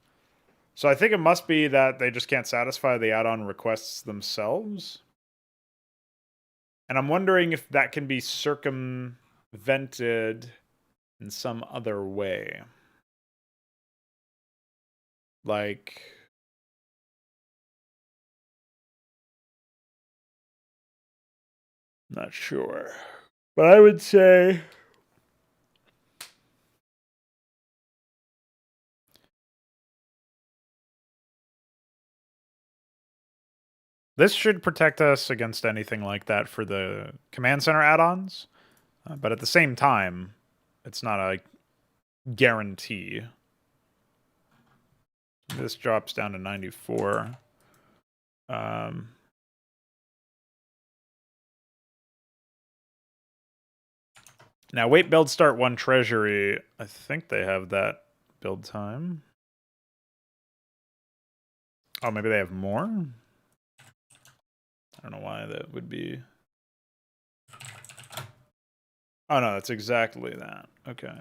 So I think it must be that they just can't satisfy the add-on requests themselves. And I'm wondering if that can be circumvented in some other way. Like... Not sure. But I would say... This should protect us against anything like that for the Command Center add-ons. But at the same time, it's not a guarantee. This drops down to 94. Now, wait, build, start 1 treasury. I think they have that build time. Oh, maybe they have more? I don't know why that would be. Oh, no, that's exactly that. Okay.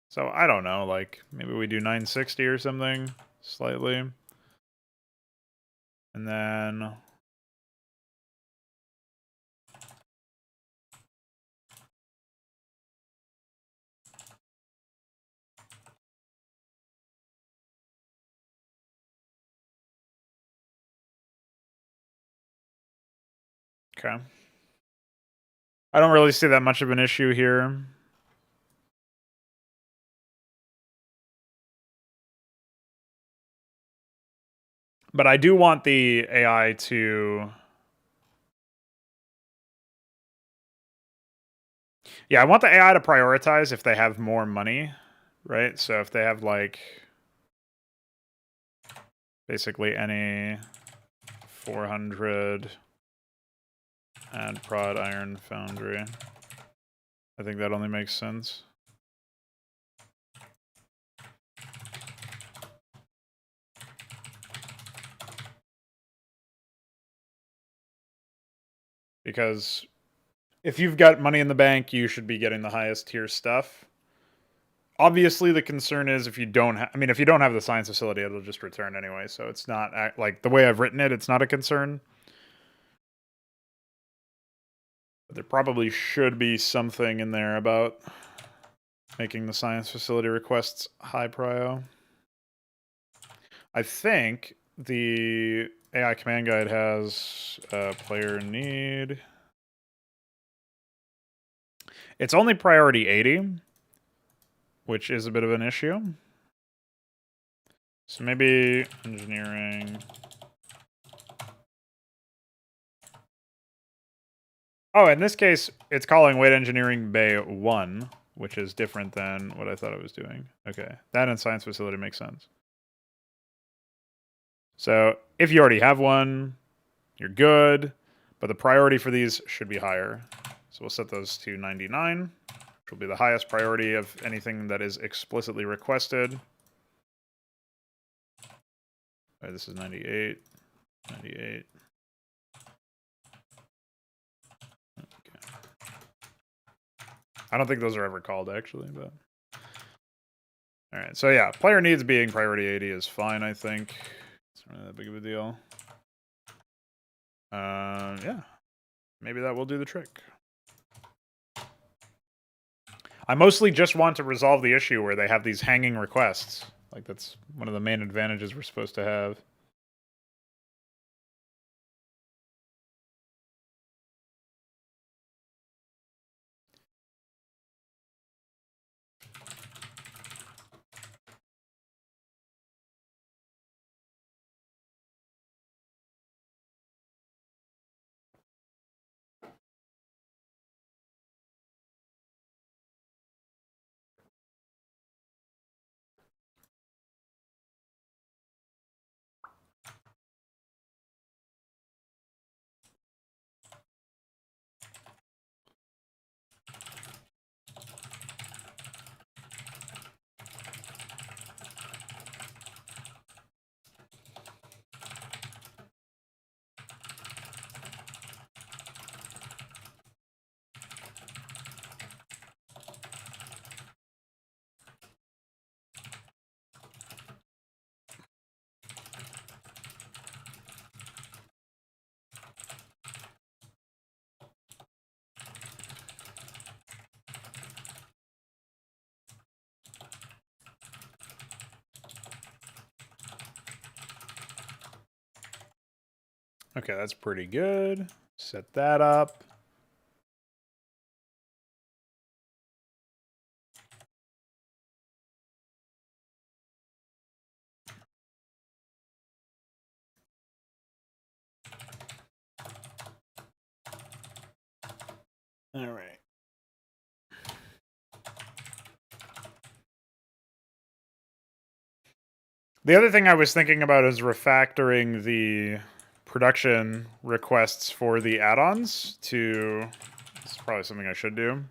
So, I don't know, like, maybe we do 960 or something, slightly. And then... Okay. I don't really see that much of an issue here. But I do want the AI to... Yeah, I want the AI to prioritize if they have more money, right? So if they have, like, basically any 400 and prod iron foundry. I think that only makes sense. Because if you've got money in the bank, you should be getting the highest tier stuff. Obviously, the concern is if you don't have... I mean, if you don't have the science facility, it'll just return anyway. So it's not... Like, the way I've written it, it's not a concern. But there probably should be something in there about making the science facility requests high prio. I think the AI command guide has player need. It's only priority 80, which is a bit of an issue. So maybe engineering. Oh, in this case, it's calling weight engineering bay 1, which is different than what I thought it was doing. Okay, that and science facility makes sense. So if you already have one, you're good, but the priority for these should be higher. So we'll set those to 99, which will be the highest priority of anything that is explicitly requested. All right, this is 98, 98. Okay. I don't think those are ever called, actually, but... All right, so yeah, player needs being priority 80 is fine, I think. It's not really that big of a deal. Yeah, maybe that will do the trick. I mostly just want to resolve the issue where they have these hanging requests. Like, that's one of the main advantages we're supposed to have. Okay, that's pretty good. Set that up. All right. The other thing I was thinking about is refactoring the production requests for the add-ons to... This is probably something I should do.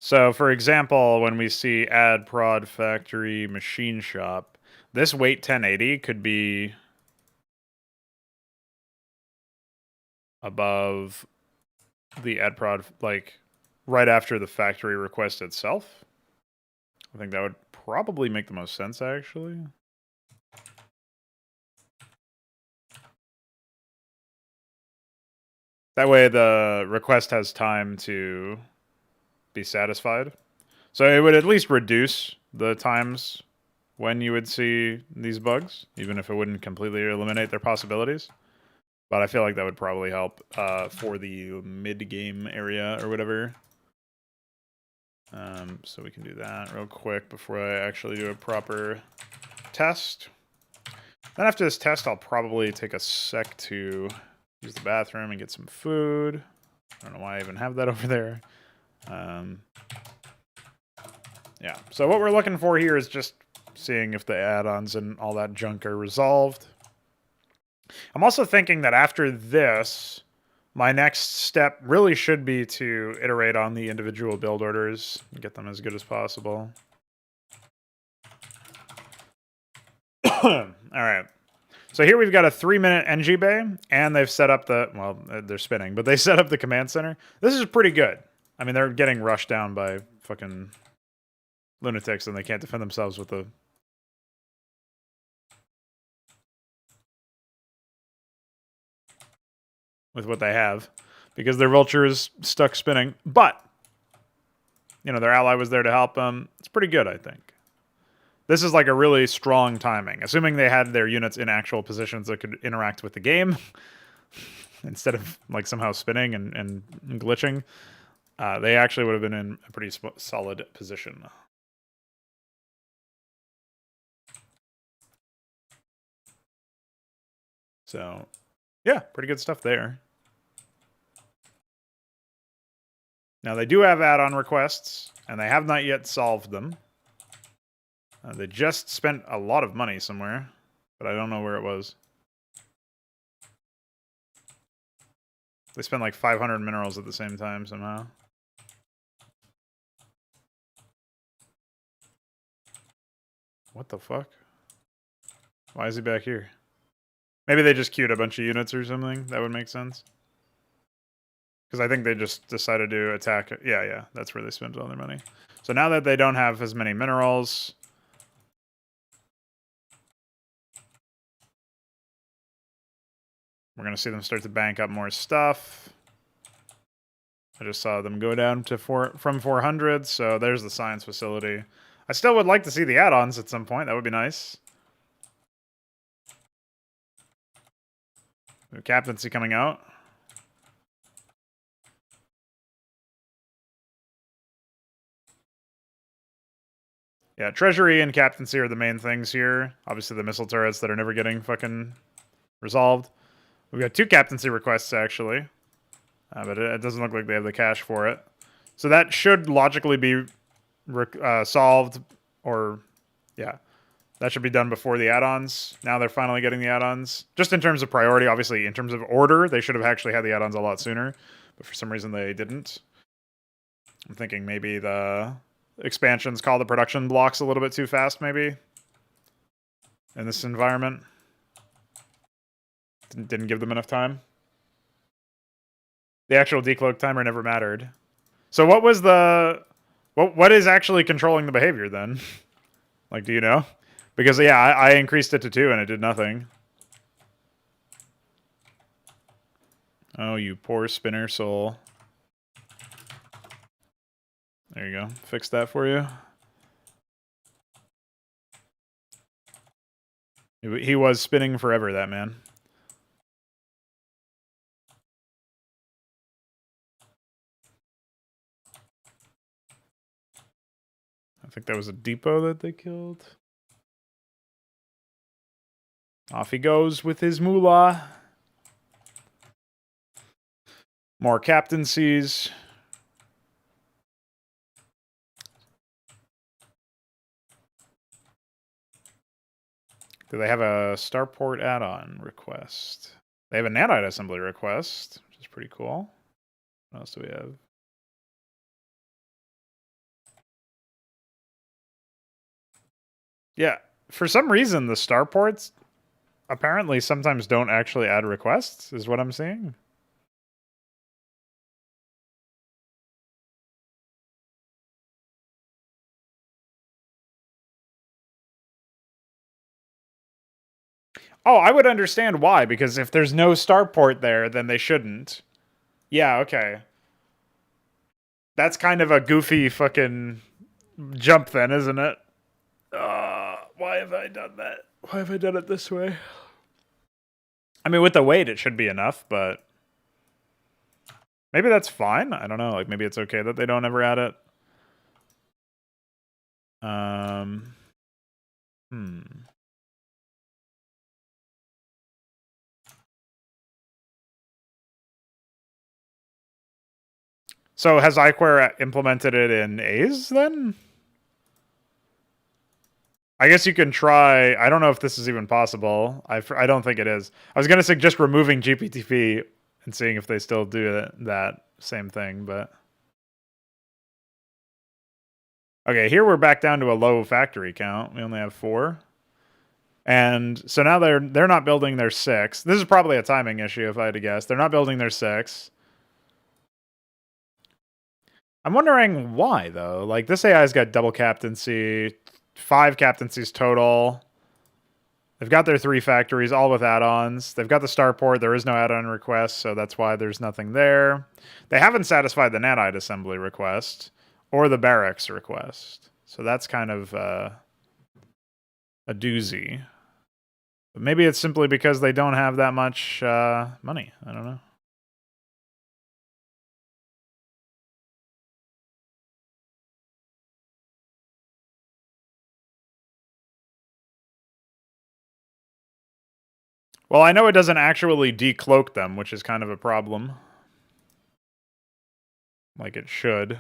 So, for example, when we see add prod factory machine shop, this weight 1080 could be above the add prod, like right after the factory request itself. I think that would probably make the most sense, actually. That way the request has time to be satisfied. So it would at least reduce the times when you would see these bugs, even if it wouldn't completely eliminate their possibilities. But I feel like that would probably help for the mid-game area or whatever. So we can do that real quick before I actually do a proper test. Then after this test, I'll probably take a sec to use the bathroom and get some food. I don't know why I even have that over there. Yeah, so what we're looking for here is just seeing if the add-ons and all that junk are resolved. I'm also thinking that after this, my next step really should be to iterate on the individual build orders and get them as good as possible. All right. So here we've got a 3-minute NG bay, and they've set up the, well, they're spinning, but they set up the command center. This is pretty good. I mean, they're getting rushed down by fucking lunatics, and they can't defend themselves with the... with what they have, because their vulture is stuck spinning. But, you know, their ally was there to help them. It's pretty good, I think. This is like a really strong timing, assuming they had their units in actual positions that could interact with the game instead of like somehow spinning and glitching. They actually would have been in a pretty solid position. So, yeah, pretty good stuff there. Now, they do have add-on requests, and they have not yet solved them. They just spent a lot of money somewhere, but I don't know where it was. They spent like 500 minerals at the same time somehow. What the fuck? Why is he back here? Maybe they just queued a bunch of units or something. That would make sense. Because I think they just decided to attack. Yeah, that's where they spent all their money. So now that they don't have as many minerals, we're going to see them start to bank up more stuff. I just saw them go down to from 400, so there's the science facility. I still would like to see the add-ons at some point. That would be nice. The captaincy coming out. Yeah, treasury and captaincy are the main things here. Obviously the missile turrets that are never getting fucking resolved. We've got 2 captaincy requests, actually. But it doesn't look like they have the cash for it. So that should logically be solved, or, yeah. That should be done before the add-ons. Now they're finally getting the add-ons. Just in terms of priority, obviously, in terms of order, they should have actually had the add-ons a lot sooner. But for some reason, they didn't. I'm thinking maybe the expansions call the production blocks a little bit too fast, maybe, in this environment. Didn't give them enough time. The actual decloak timer never mattered. So what was the... What is actually controlling the behavior, then? Like, do you know? Because, yeah, I increased it to 2 and it did nothing. Oh, you poor spinner soul. There you go. Fix that for you. He was spinning forever, that man. I think that was a depot that they killed. Off he goes with his moolah. More captaincies. Do they have a starport add-on request? They have a nanite assembly request, which is pretty cool. What else do we have? Yeah. For some reason, the starports apparently sometimes don't actually add requests, is what I'm seeing. Oh, I would understand why, because if there's no starport there, then they shouldn't. Yeah, okay. That's kind of a goofy fucking jump then, isn't it? Why have I done that? Why have I done it this way? I mean, with the weight, it should be enough, but maybe that's fine. I don't know. Like, maybe it's okay that they don't ever add it. Um, hmm. So has iQuare implemented it in A's then? I guess you can try. I don't know if this is even possible. I don't think it is. I was gonna suggest removing GPTP and seeing if they still do that same thing, but okay. Here we're back down to a low factory count. We only have 4, and so now they're not building their 6. This is probably a timing issue, if I had to guess. They're not building their 6. I'm wondering why though. Like this AI's got double captaincy, 5 captaincies total. They've got their 3 factories, all with add-ons. They've got the starport. There is no add-on request, so that's why there's nothing there. They haven't satisfied the nanite assembly request or the barracks request. So that's kind of a doozy. But maybe it's simply because they don't have that much money. I don't know. Well, I know it doesn't actually decloak them, which is kind of a problem. Like it should.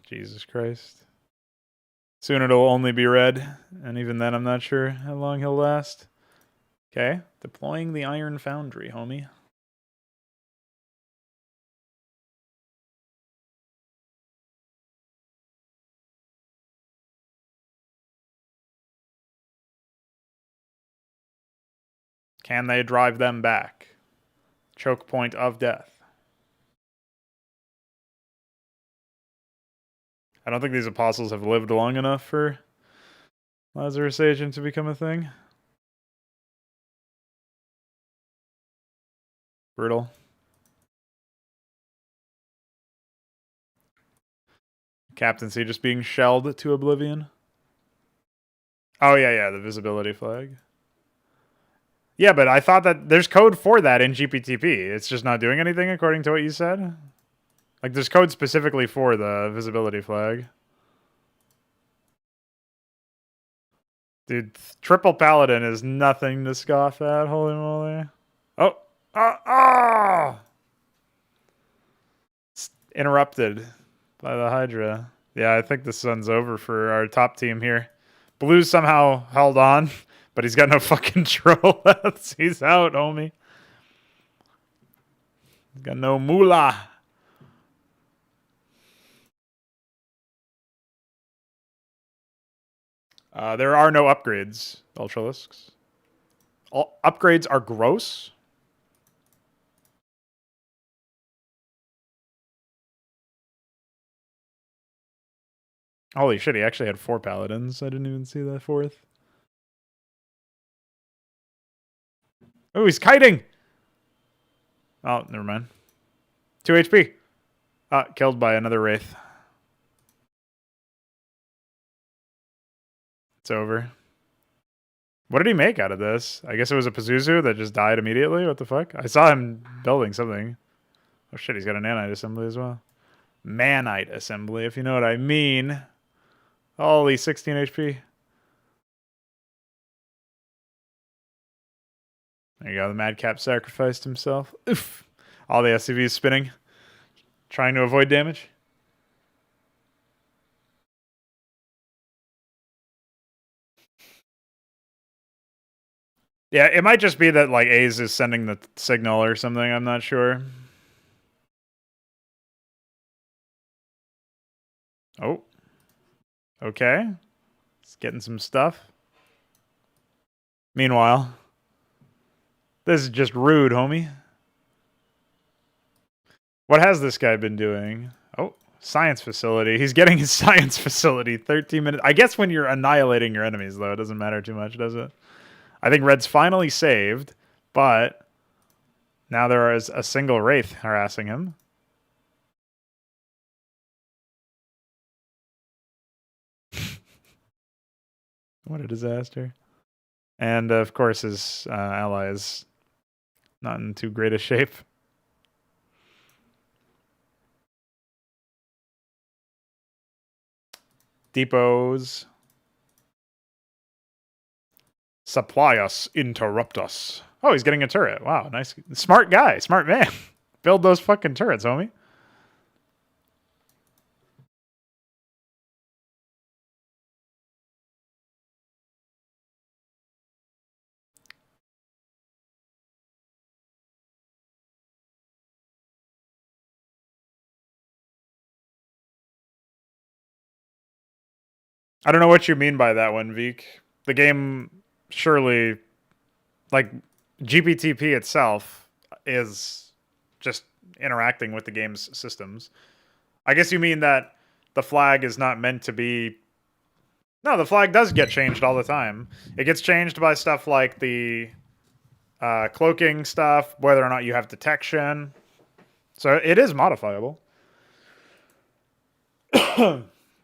Jesus Christ. Soon it'll only be red, and even then I'm not sure how long he'll last. Okay, deploying the Iron Foundry, homie. Can they drive them back? Choke point of death. I don't think these apostles have lived long enough for Lazarus Agent to become a thing. Brutal. Captaincy just being shelled to oblivion. Oh, yeah, the visibility flag. Yeah, but I thought that there's code for that in GPTP. It's just not doing anything according to what you said. Like, there's code specifically for the visibility flag. Dude, triple paladin is nothing to scoff at. Holy moly. Oh. Oh. It's interrupted by the Hydra. Yeah, I think the sun's over for our top team here. Blue's somehow held on, but he's got no fucking troll left. He's out, homie. He's got no moolah. There are no upgrades, Ultralisks. All upgrades are gross. Holy shit, he actually had 4 paladins. I didn't even see that 4th. Oh, he's kiting! Oh, never mind. 2 HP. Killed by another Wraith. It's over. What did he make out of this? I guess it was a Pazuzu that just died immediately? What the fuck? I saw him building something. Oh shit, he's got a nanite assembly as well. Manite assembly, if you know what I mean. Holy 16 HP. There you go, the Madcap sacrificed himself. Oof. All the SCVs spinning. Trying to avoid damage. Yeah, it might just be that like A's is sending the signal or something, I'm not sure. Oh, okay. It's getting some stuff. Meanwhile, this is just rude, homie. What has this guy been doing? Oh, science facility. He's getting his science facility. 13 minutes. I guess when you're annihilating your enemies, though, it doesn't matter too much, does it? I think Red's finally saved, but now there is a single Wraith harassing him. What a disaster. And, of course, his ally is not in too great a shape. Depots. Supply us, interrupt us. Oh, he's getting a turret. Wow, nice. Smart guy, smart man. Build those fucking turrets, homie. I don't know what you mean by that one, Veek. The game surely, like, GPTP itself is just interacting with the game's systems. I guess you mean that the flag is not meant to be. No, the flag does get changed all the time. It gets changed by stuff like the cloaking stuff, whether or not you have detection. So it is modifiable.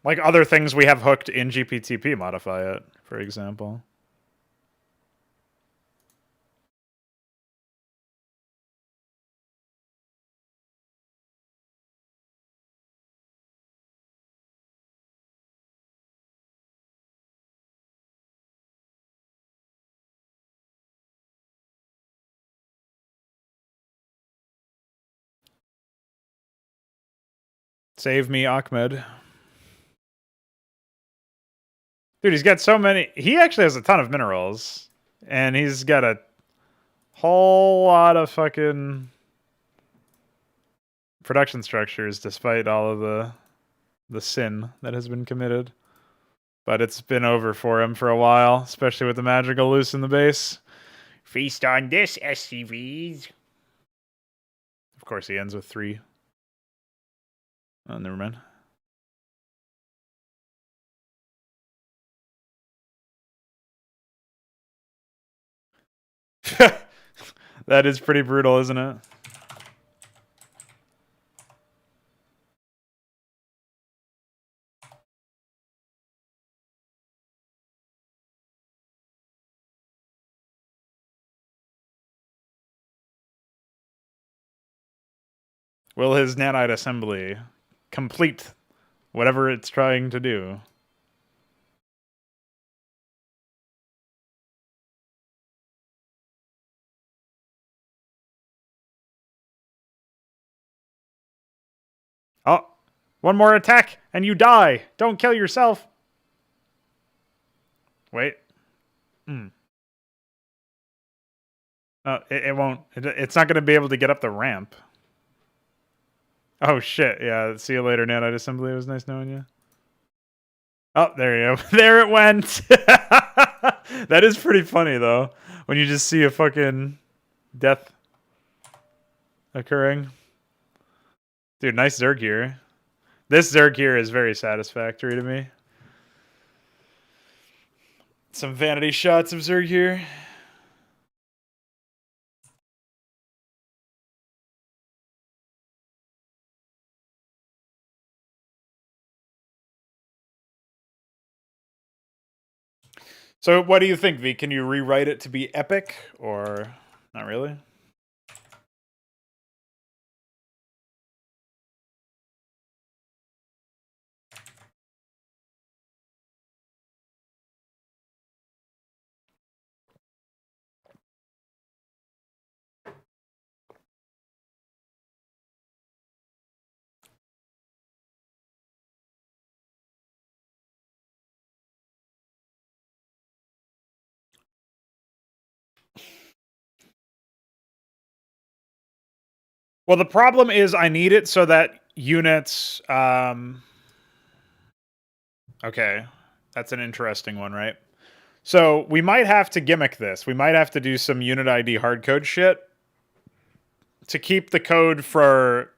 Like other things we have hooked in GPTP modify it, for example. Save me, Ahmed. Dude, he's got so many. He actually has a ton of minerals. And he's got a whole lot of fucking production structures despite all of the sin that has been committed. But it's been over for him for a while, especially with the magical loose in the base. Feast on this, SCVs. Of course, he ends with 3. Oh, never mind. That is pretty brutal, isn't it? Will his nanite assembly complete whatever it's trying to do? Oh, one more attack and you die. Don't kill yourself. Wait. It won't. It's not going to be able to get up the ramp. Oh, shit. Yeah, see you later, nanite assembly. It was nice knowing you. Oh, there you go. There it went. That is pretty funny, though, when you just see a fucking death occurring. Dude, nice Zerg here. This Zerg here is very satisfactory to me. Some vanity shots of Zerg here. So what do you think, V? Can you rewrite it to be epic or not really? Well, the problem is I need it so that units Okay, that's an interesting one, right? So we might have to gimmick this. We might have to do some unit ID hardcode shit to keep the code for.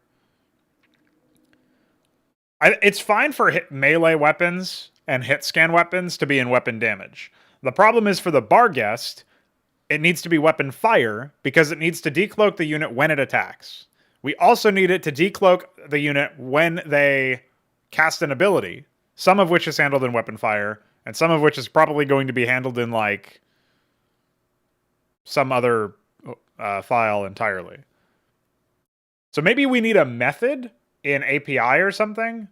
It's fine for melee weapons and hit scan weapons to be in weapon damage. The problem is for the bar guest, it needs to be weapon fire because it needs to decloak the unit when it attacks. We also need it to decloak the unit when they cast an ability, some of which is handled in weapon fire, and some of which is probably going to be handled in like some other file entirely. So maybe we need a method in API or something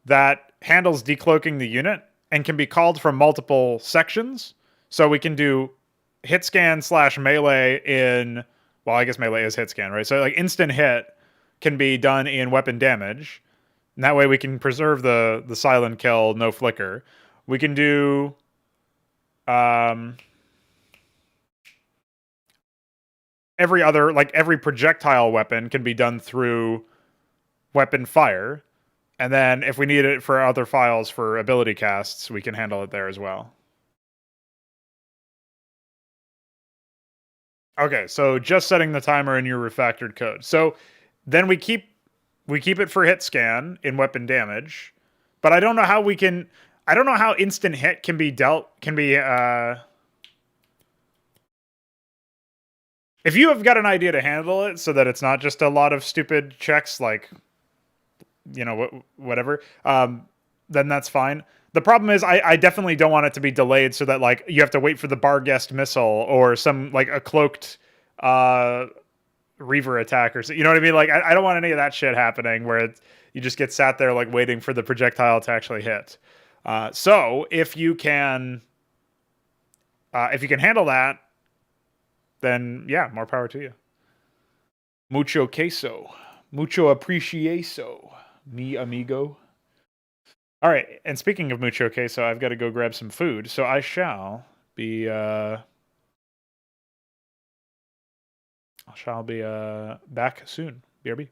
that handles decloaking the unit and can be called from multiple sections. So we can do hit scan slash melee in, well, I guess melee is hit scan, right? So like instant hit can be done in weapon damage. And that way we can preserve the silent kill, no flicker. We can do every other, like every projectile weapon can be done through weapon fire. And then if we need it for other files for ability casts, we can handle it there as well. Okay, so just setting the timer in your refactored code. So then we keep it for hit scan in weapon damage, but I don't know how we can. I don't know how instant hit can be dealt. Can be. If you have got an idea to handle it so that it's not just a lot of stupid checks like, you know, whatever, then that's fine. The problem is I definitely don't want it to be delayed so that like you have to wait for the bar guest missile or some like a cloaked Reaver attack or so, you know what I mean? Like I don't want any of that shit happening where you just get sat there like waiting for the projectile to actually hit. So if you can handle that, then yeah, more power to you. Mucho queso, mucho appreciaso, mi amigo. All right, and speaking of mucho queso, I've got to go grab some food, so I shall be back soon. BRB.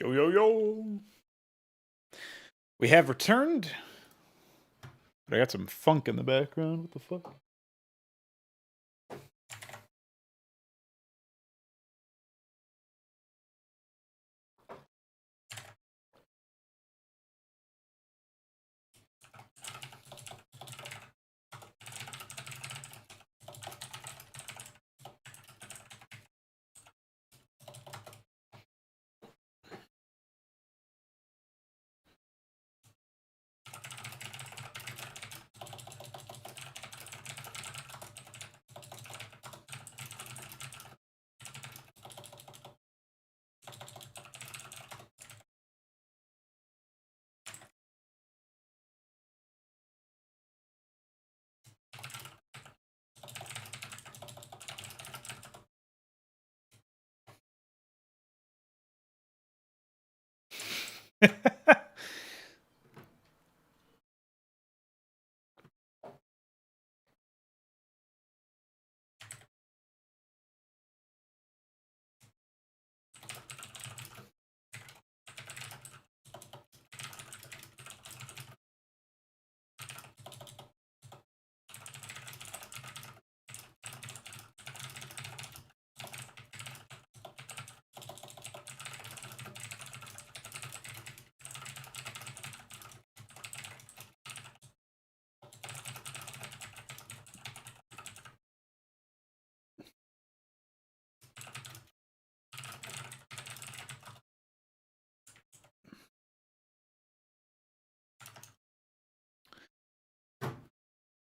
Yo, yo, yo. We have returned. But I got some funk in the background. What the fuck?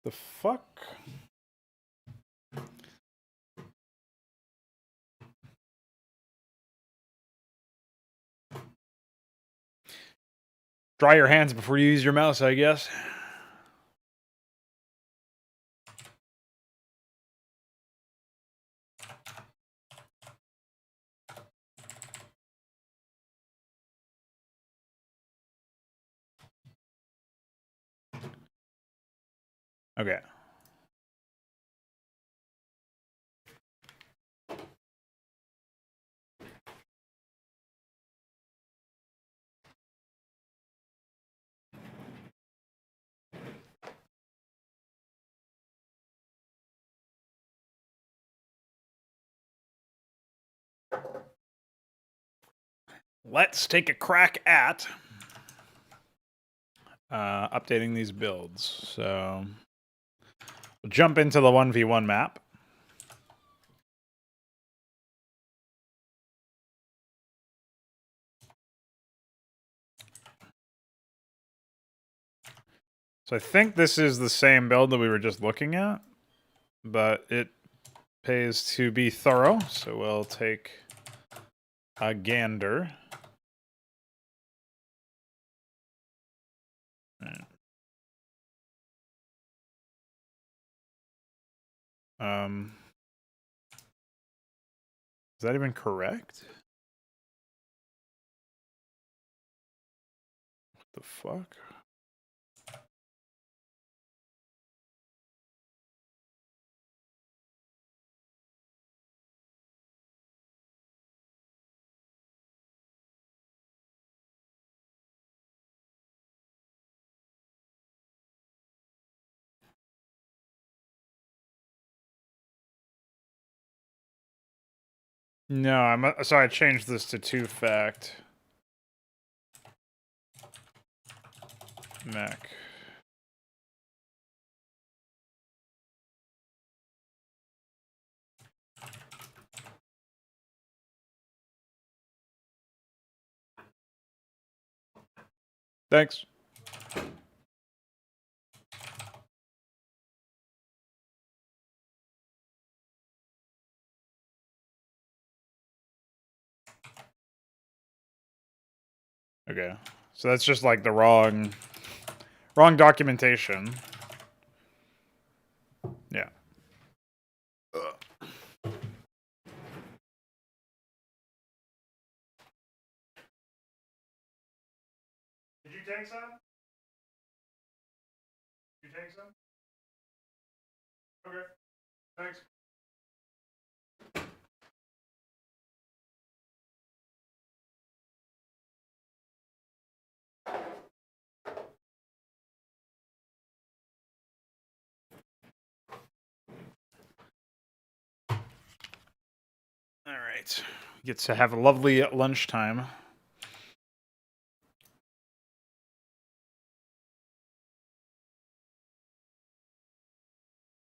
The fuck? Dry your hands before you use your mouse, I guess. Okay. Let's take a crack at updating these builds. So we'll jump into the 1v1 map. So I think this is the same build that we were just looking at, but it pays to be thorough. So we'll take a gander. Right. Is that even correct? What the fuck? No, sorry, I changed this to two-fact. Mac. Thanks. Okay. So that's just like the wrong documentation. Yeah. Did you take some? Did you take some? Okay. Thanks. right. Get to have a lovely lunchtime.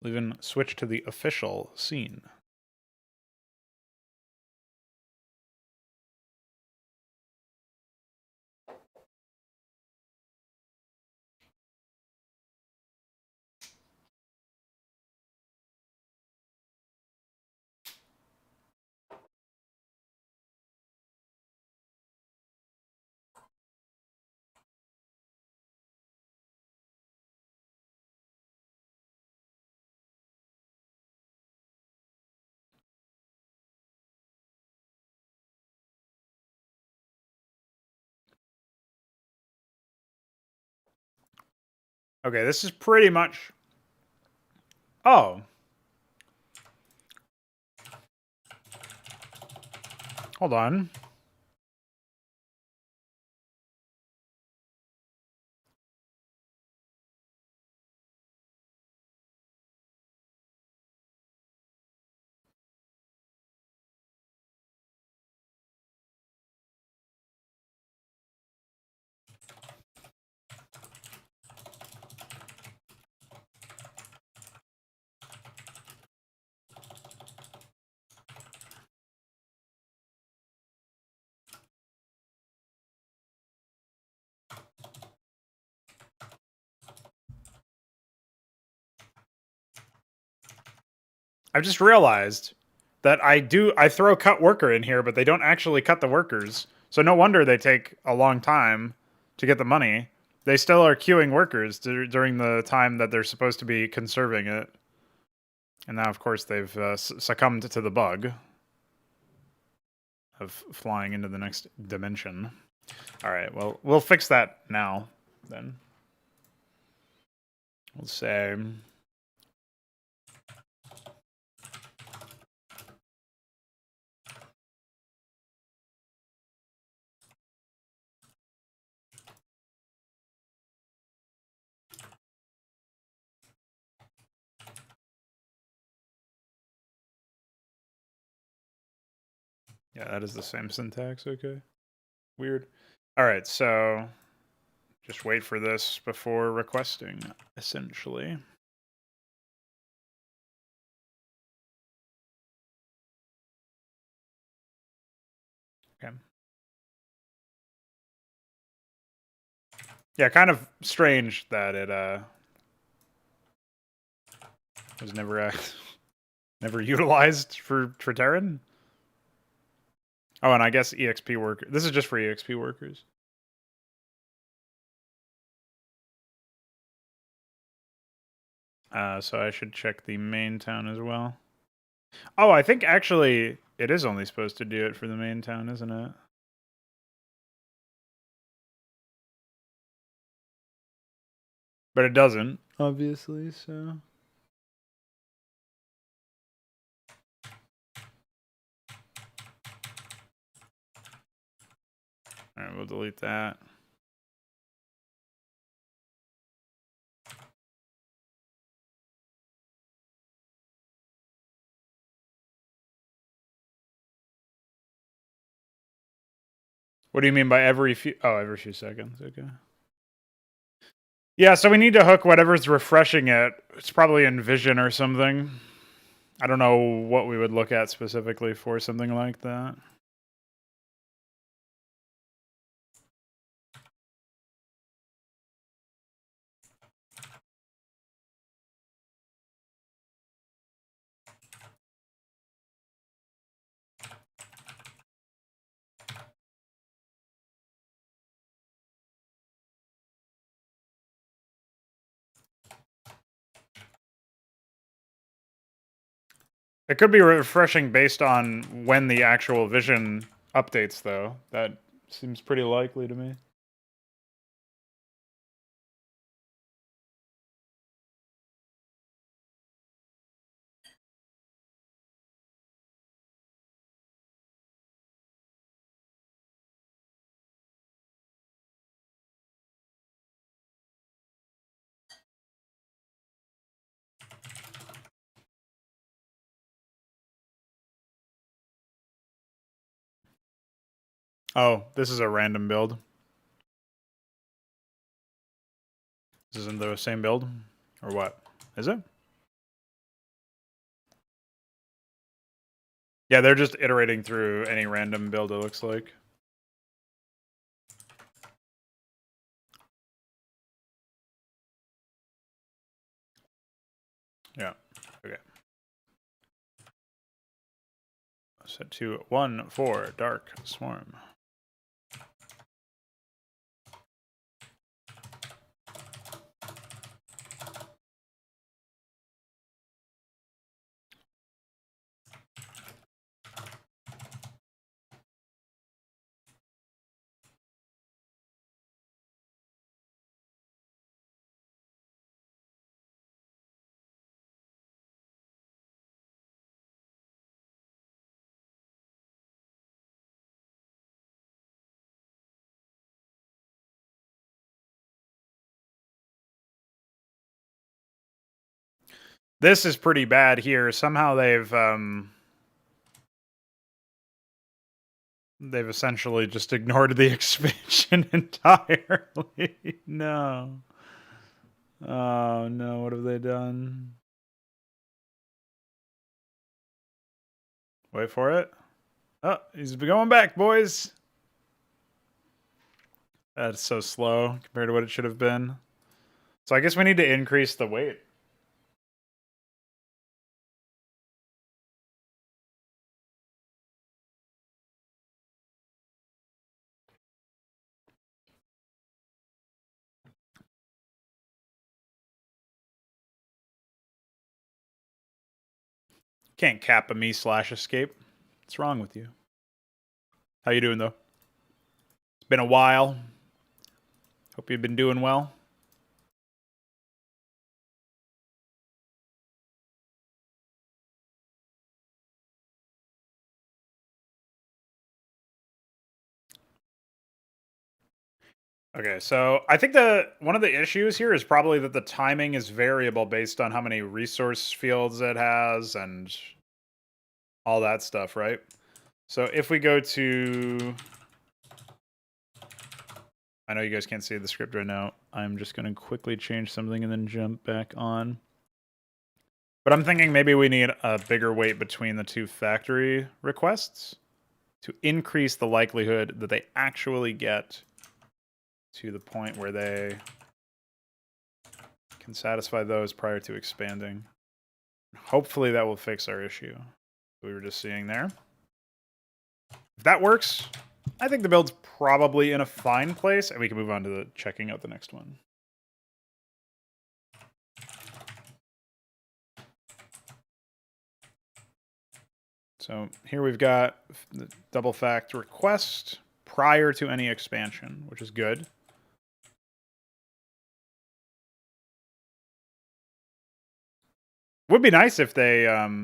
We'll even switch to the official scene. Okay, this is pretty much... Oh. Hold on. I've just realized that I throw cut worker in here, but they don't actually cut the workers. So no wonder they take a long time to get the money. They still are queuing workers during the time that they're supposed to be conserving it. And now, of course, they've succumbed to the bug of flying into the next dimension. All right, well, we'll fix that now, then. We'll say... Yeah, that is the same syntax, okay. Weird. All right, so just wait for this before requesting, essentially. Okay. Yeah, kind of strange that it was never never utilized for Terran. Oh, and I guess EXP worker. This is just for EXP workers. So I should check the main town as well. Oh, I think actually it is only supposed to do it for the main town, isn't it? But it doesn't, obviously, so... Alright, we'll delete that. What do you mean by every few... Oh, every few seconds, okay. Yeah, so we need to hook whatever's refreshing it. It's probably in Vision or something. I don't know what we would look at specifically for something like that. It could be refreshing based on when the actual Vision updates, though. That seems pretty likely to me. Oh, this is a random build. This isn't the same build? Or what? Is it? Yeah, they're just iterating through any random build, it looks like. Yeah. Okay. Set to 1 for Dark Swarm. This is pretty bad here. Somehow they've essentially just ignored the expansion entirely. No. Oh no, what have they done? Wait for it. Oh, he's going back, boys. That's so slow compared to what it should have been. So I guess we need to increase the weight. Can't cap a me/escape. What's wrong with you? How you doing though? It's been a while. Hope you've been doing well. Okay, so I think one of the issues here is probably that the timing is variable based on how many resource fields it has and all that stuff, right? So if we go to, I know you guys can't see the script right now. I'm just going to quickly change something and then jump back on. But I'm thinking maybe we need a bigger weight between the two factory requests to increase the likelihood that they actually get to the point where they can satisfy those prior to expanding. Hopefully that will fix our issue we were just seeing there. If that works, I think the build's probably in a fine place, and we can move on to the checking out the next one. So here we've got the double fact request prior to any expansion, which is good. Would be nice if they oh,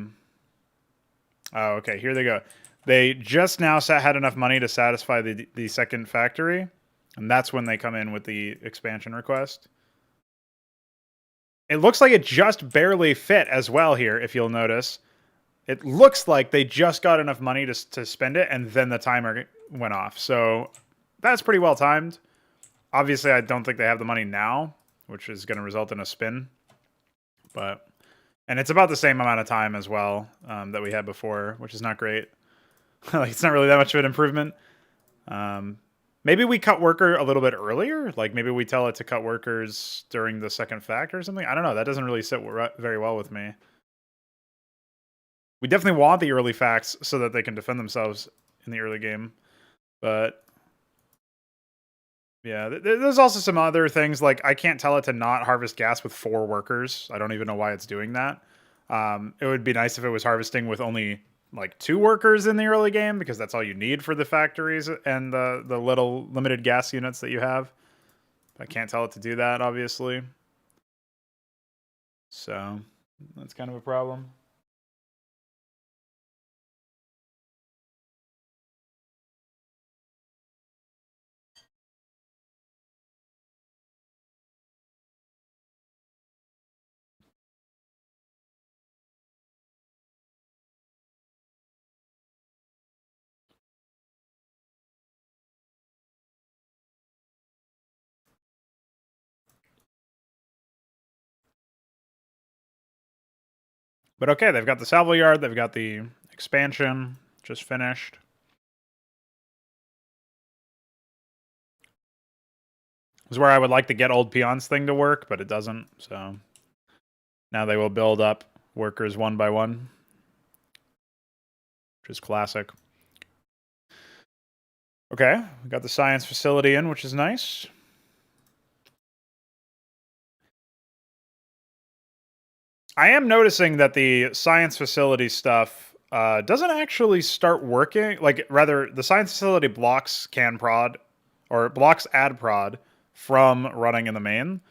okay, here they go. They just now had enough money to satisfy the second factory, and that's when they come in with the expansion request. It looks like it just barely fit as well here, if you'll notice. It looks like they just got enough money to spend it, and then the timer went off. So that's pretty well timed. Obviously, I don't think they have the money now, which is going to result in a spin. And it's about the same amount of time as well that we had before, which is not great. Like, it's not really that much of an improvement. Maybe we cut worker a little bit earlier. Like maybe we tell it to cut workers during the second fact or something. I don't know. That doesn't really sit very well with me. We definitely want the early facts so that they can defend themselves in the early game. But yeah, there's also some other things. Like I can't tell it to not harvest gas with 4 workers. I don't even know why it's doing that. It would be nice if it was harvesting with only like 2 workers in the early game, because that's all you need for the factories and the little limited gas units that you have. I can't tell it to do that, obviously. So that's kind of a problem. But okay, they've got the salvo yard, they've got the expansion just finished. This is where I would like to get old peons thing to work, but it doesn't. So now they will build up workers one by one, which is classic. Okay, we got the science facility in, which is nice. I am noticing that the science facility stuff doesn't actually start working. Like, rather, the science facility blocks can prod, or blocks add prod from running in the main.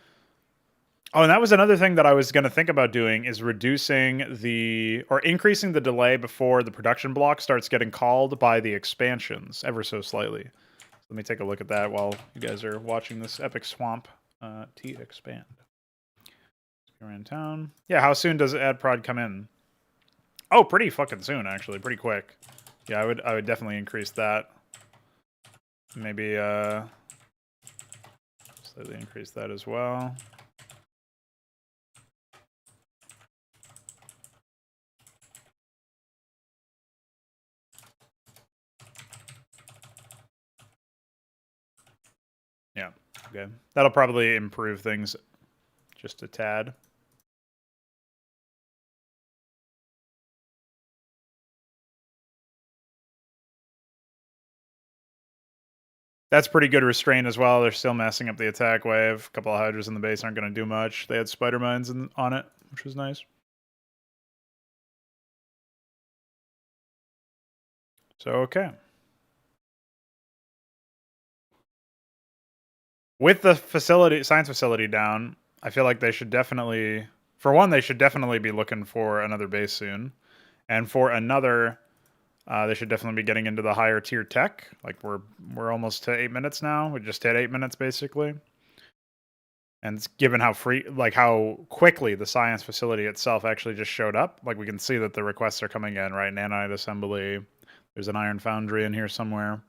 Oh, and that was another thing that I was going to think about doing is reducing or increasing the delay before the production block starts getting called by the expansions ever so slightly. Let me take a look at that while you guys are watching this epic swamp expand. Around town. Yeah, how soon does add prod come in? Oh, pretty fucking soon, actually. Pretty quick. Yeah, I would definitely increase that. Maybe slightly increase that as well. Yeah, okay. That'll probably improve things just a tad. That's pretty good restraint as well. They're still messing up the attack wave. A couple of hydras in the base aren't going to do much. They had spider mines on it, which was nice. So, okay. With the science facility down, I feel like they should definitely, for one, they should definitely be looking for another base soon. And for another, they should definitely be getting into the higher tier tech. Like we're almost to 8 minutes now. We just hit 8 minutes basically. And given how how quickly the science facility itself actually just showed up, like we can see that the requests are coming in, right? Nanite assembly. There's an iron foundry in here somewhere.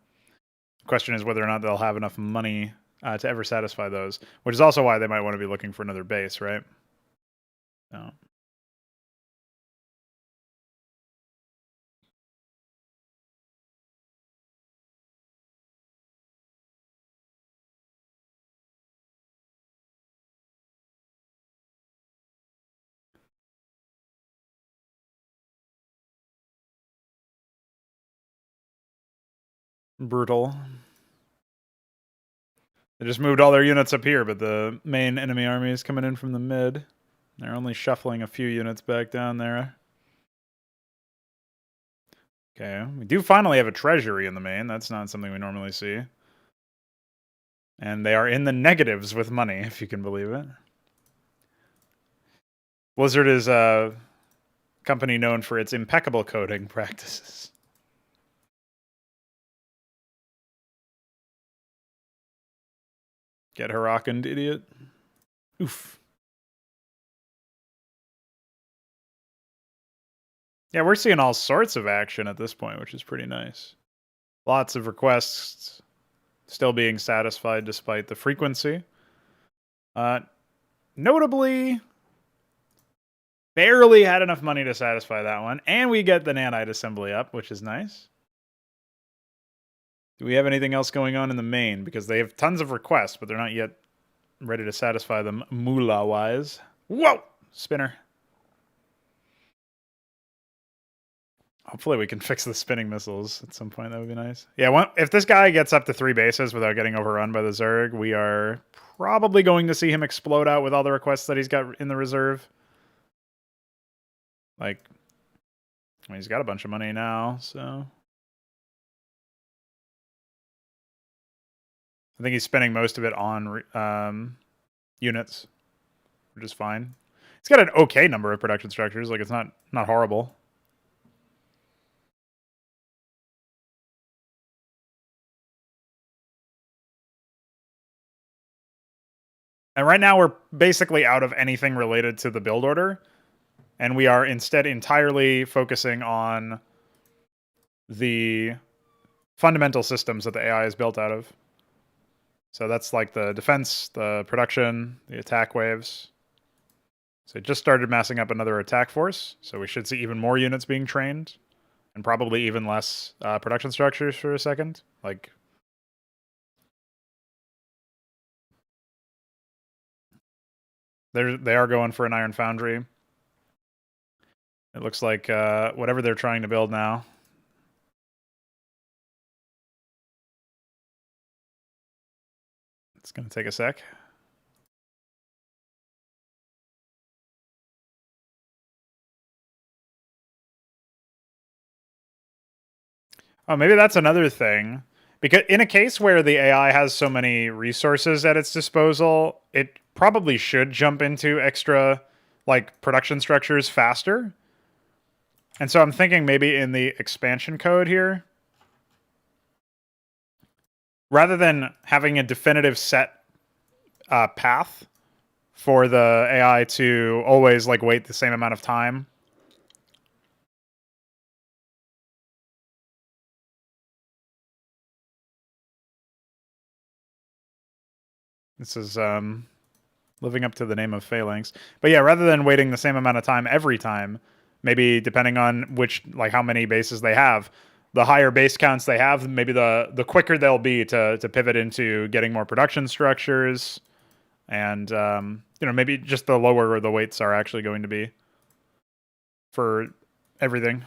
The question is whether or not they'll have enough money to ever satisfy those, which is also why they might want to be looking for another base, right? So. Brutal. They just moved all their units up here, but the main enemy army is coming in from the mid. They're only shuffling a few units back down there. Okay, we do finally have a treasury in the main. That's not something we normally see. And they are in the negatives with money, if you can believe it. Blizzard is a company known for its impeccable coding practices. Get Harakened, idiot. Oof. Yeah, we're seeing all sorts of action at this point, which is pretty nice. Lots of requests still being satisfied despite the frequency. Notably, barely had enough money to satisfy that one. And we get the nanite assembly up, which is nice. Do we have anything else going on in the main? Because they have tons of requests, but they're not yet ready to satisfy them moolah-wise. Whoa! Spinner. Hopefully we can fix the spinning missiles at some point. That would be nice. Yeah, if this guy gets up to 3 bases without getting overrun by the Zerg, we are probably going to see him explode out with all the requests that he's got in the reserve. Like, I mean, he's got a bunch of money now, so... I think he's spending most of it on units, which is fine. He's got an okay number of production structures. Like, it's not horrible. And right now we're basically out of anything related to the build order. And we are instead entirely focusing on the fundamental systems that the AI is built out of. So that's like the defense, the production, the attack waves. So it just started massing up another attack force, so we should see even more units being trained, and probably even less production structures for a second. Like, they are going for an iron foundry. It looks like whatever they're trying to build now. It's going to take a sec. Oh, maybe that's another thing. Because in a case where the AI has so many resources at its disposal, it probably should jump into extra like production structures faster. And so I'm thinking maybe in the expansion code here, rather than having a definitive set path for the AI to always like wait the same amount of time. This is living up to the name of Phalanx. But yeah, rather than waiting the same amount of time every time, maybe depending on which, like how many bases they have, the higher base counts they have, maybe the quicker they'll be to pivot into getting more production structures, and maybe just the lower the weights are actually going to be for everything.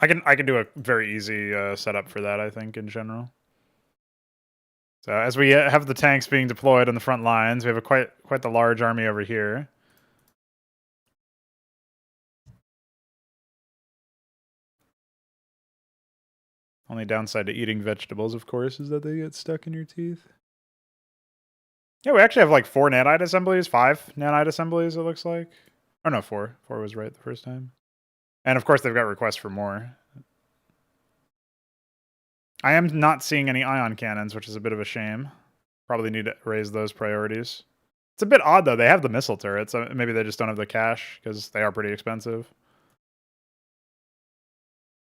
I can do a very easy setup for that, I think, in general. So as we have the tanks being deployed on the front lines, we have quite the large army over here. Only downside to eating vegetables, of course, is that they get stuck in your teeth. Yeah, we actually have like 4 nanite assemblies, 5 nanite assemblies, it looks like. Oh no, 4. 4 was right the first time. And of course, they've got requests for more. I am not seeing any ion cannons, which is a bit of a shame. Probably need to raise those priorities. It's a bit odd, though. They have the missile turrets. Maybe they just don't have the cash, because they are pretty expensive.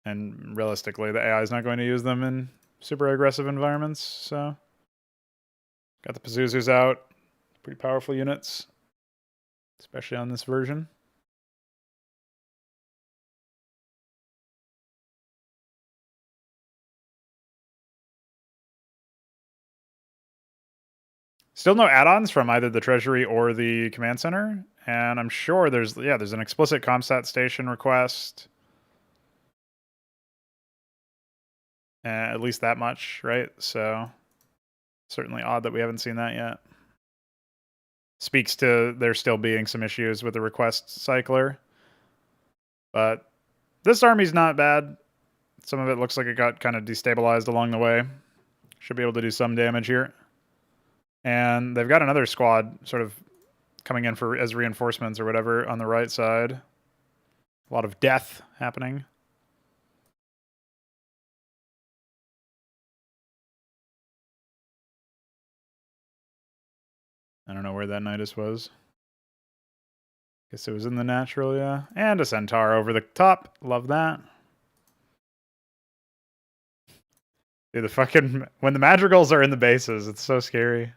And realistically, the AI is not going to use them in super aggressive environments, so... Got the Pazuzus out. Pretty powerful units, especially on this version. Still no add-ons from either the Treasury or the Command Center, and I'm sure there's an explicit Comstat station request. At least that much, right? So certainly odd that we haven't seen that yet. Speaks to there still being some issues with the request cycler. But this army's not bad. Some of it looks like it got kind of destabilized along the way. Should be able to do some damage here. And they've got another squad sort of coming in for as reinforcements or whatever on the right side. A lot of death happening. I don't know where that Nidus was. Guess it was in the natural, yeah. And a Centaur over the top. Love that. Dude, the fucking... When the madrigals are in the bases, it's so scary.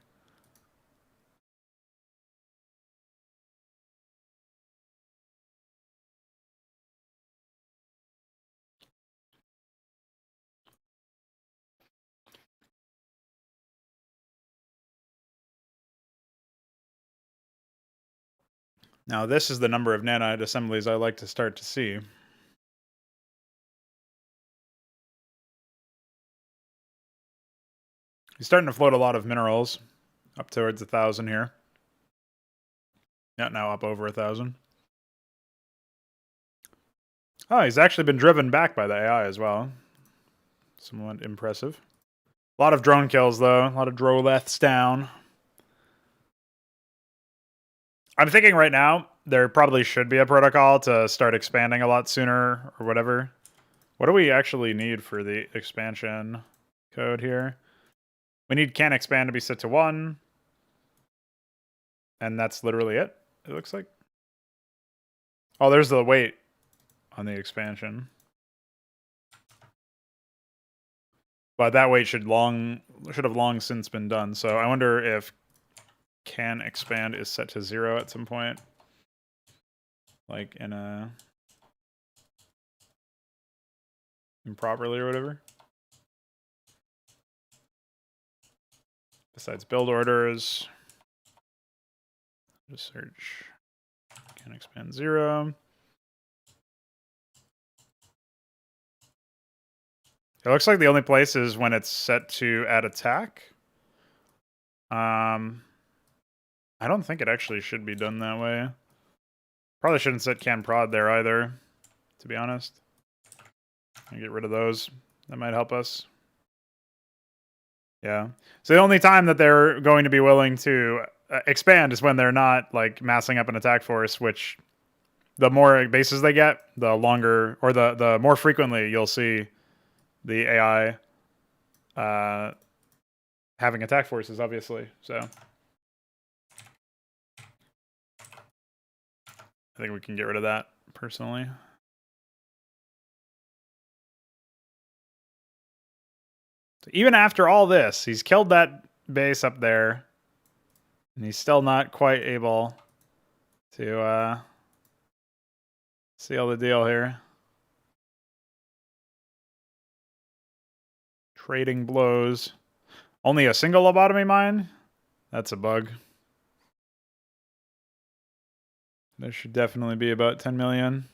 Now, this is the number of nanite assemblies I like to start to see. He's starting to float a lot of minerals. Up towards 1,000 here. Yeah, now up over 1,000. Oh, he's actually been driven back by the AI as well. Somewhat impressive. A lot of drone kills, though. A lot of Droleths down. I'm thinking right now, there probably should be a protocol to start expanding a lot sooner or whatever. What do we actually need for the expansion code here? We need can expand to be set to 1. And that's literally it, it looks like. Oh, there's the weight on the expansion. But that weight should have long since been done. So I wonder if can expand is set to 0 at some point. Like in a improperly or whatever. Besides build orders, just search can expand 0. It looks like the only place is when it's set to add attack. I don't think it actually should be done that way. Probably shouldn't set can prod there either, to be honest. I'll get rid of those. That might help us. Yeah. So the only time that they're going to be willing to expand is when they're not like massing up an attack force, which the more bases they get, the longer or the more frequently you'll see the AI having attack forces, obviously. So I think we can get rid of that personally. So even after all this, he's killed that base up there, and he's still not quite able to seal the deal here. Trading blows. Only a single lobotomy mine? That's a bug. There should definitely be about 10 million.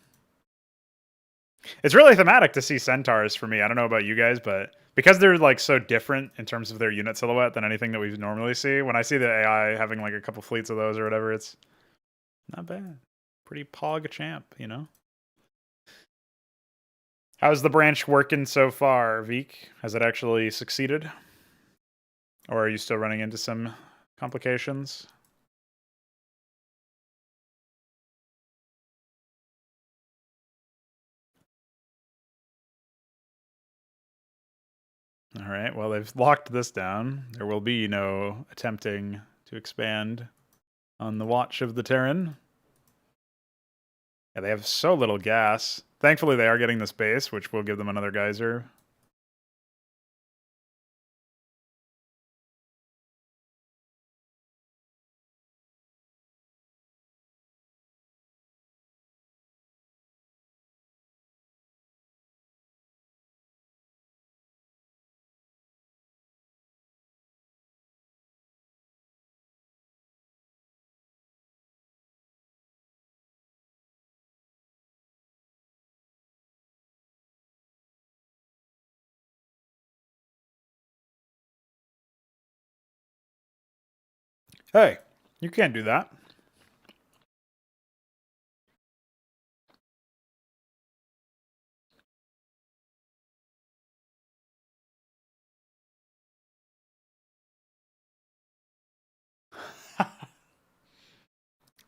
It's really thematic to see centaurs for me. I don't know about you guys, but because they're like so different in terms of their unit silhouette than anything that we normally see, when I see the AI having like a couple fleets of those or whatever, it's not bad. Pretty pog champ, you know? How's the branch working so far, Veek? Has it actually succeeded? Or are you still running into some complications? All right, well, they've locked this down. There will be no attempting to expand on the watch of the Terran. Yeah, they have so little gas. Thankfully, they are getting this base, which will give them another geyser. Hey, you can't do that.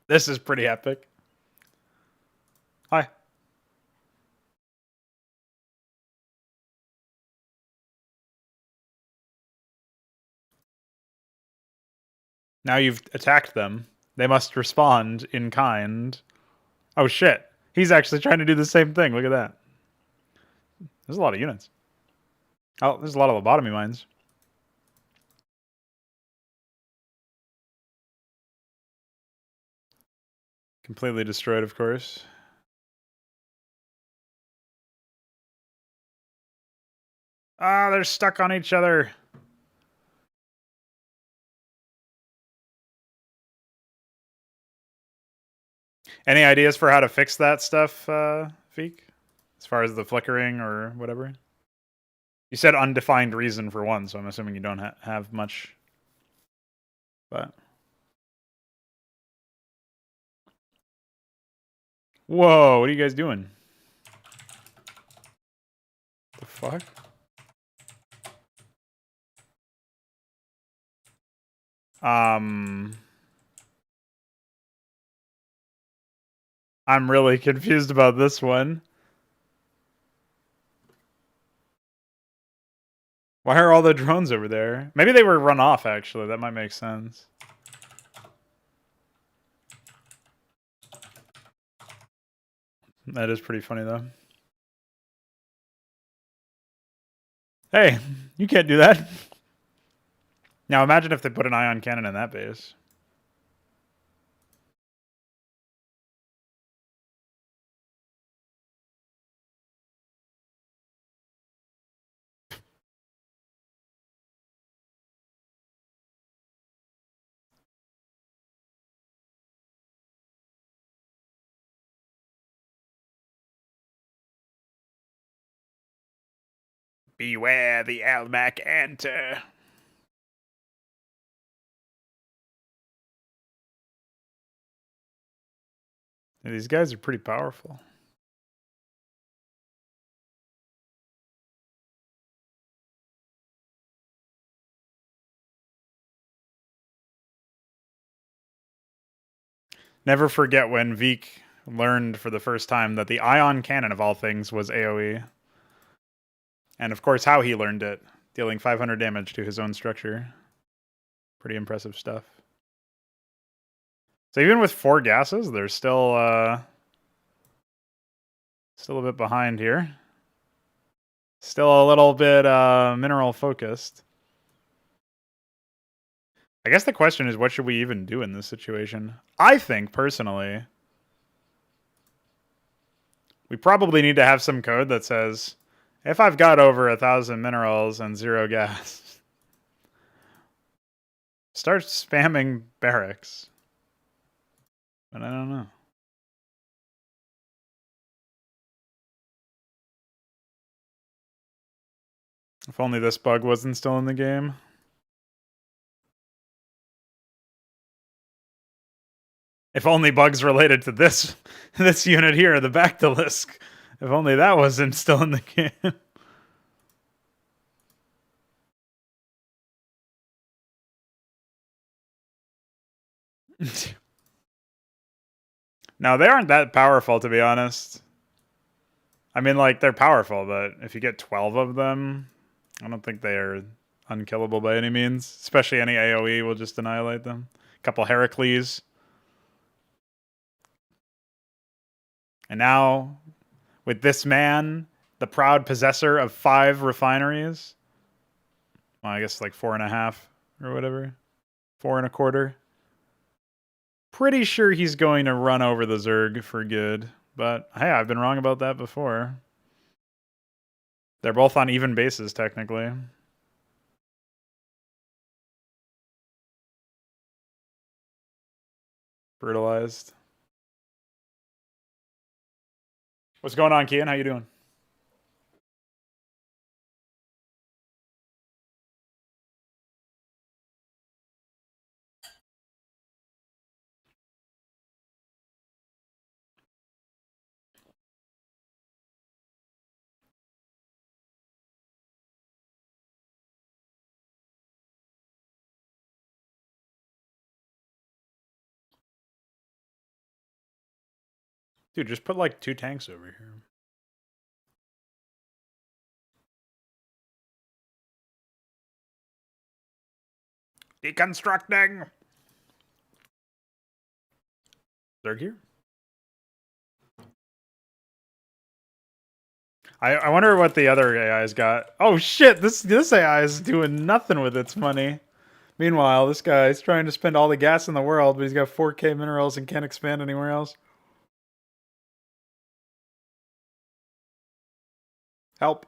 This is pretty epic. Hi. Now you've attacked them. They must respond in kind. Oh shit. He's actually trying to do the same thing. Look at that. There's a lot of units. Oh, there's a lot of lobotomy mines. Completely destroyed, of course. Ah, they're stuck on each other. Any ideas for how to fix that stuff, Feek? As far as the flickering or whatever? You said undefined reason for one, so I'm assuming you don't have much. But whoa, what are you guys doing? The fuck? I'm really confused about this one. Why are all the drones over there? Maybe they were run off, actually. That might make sense. That is pretty funny, though. Hey, you can't do that. Now imagine if they put an ion cannon in that base. Beware the Almac enter. Yeah, these guys are pretty powerful. Never forget when Veek learned for the first time that the ion cannon of all things was AoE. And of course, how he learned it, dealing 500 damage to his own structure. Pretty impressive stuff. So even with 4 gases, they're still a bit behind here. Still a little bit mineral focused. I guess the question is, what should we even do in this situation? I think, personally, we probably need to have some code that says, if I've got over 1,000 minerals and 0 gas, start spamming barracks. But I don't know. If only this bug wasn't still in the game. If only bugs related to this unit here, the Bactylisk. If only that wasn't still in the game. No, they aren't that powerful, to be honest. I mean, like, they're powerful, but if you get 12 of them, I don't think they are unkillable by any means. Especially any AoE will just annihilate them. A couple Heracles. And now, with this man, the proud possessor of 5 refineries. Well, I guess like 4.5 or whatever. 4.25. Pretty sure he's going to run over the Zerg for good. But hey, I've been wrong about that before. They're both on even bases, technically. Brutalized. What's going on, Kian? How you doing? Dude, just put like 2 tanks over here. Deconstructing! Zerg here? I wonder what the other AI's got. Oh shit, this AI is doing nothing with its money. Meanwhile, this guy's trying to spend all the gas in the world, but he's got 4K minerals and can't expand anywhere else. Help.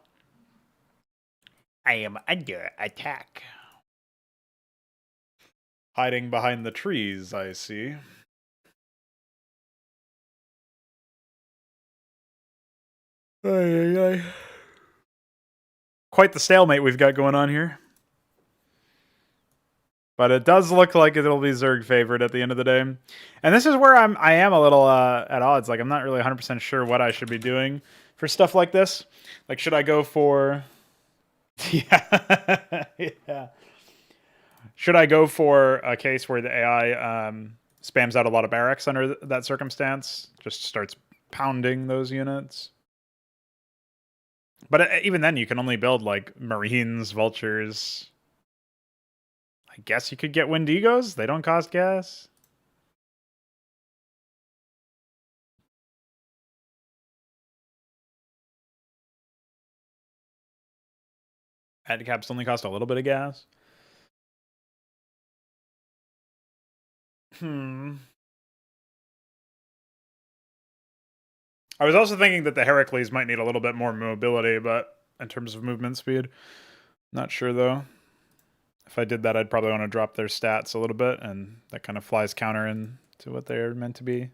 I am under attack. Hiding behind the trees, I see. Ay, ay, ay. Quite the stalemate we've got going on here. But it does look like it'll be Zerg favored at the end of the day. And this is where I am a little at odds. Like, I'm not really 100% sure what I should be doing for stuff like this. Like, should I go for... yeah. Yeah. Should I go for a case where the AI spams out a lot of barracks under that circumstance? Just starts pounding those units? But even then, you can only build, like, Marines, Vultures... I guess you could get Wendigos. They don't cost gas. Adcaps only cost a little bit of gas. I was also thinking that the Heracles might need a little bit more mobility, but in terms of movement speed, not sure though. If I did that, I'd probably want to drop their stats a little bit, and that kind of flies counter into what they're meant to be.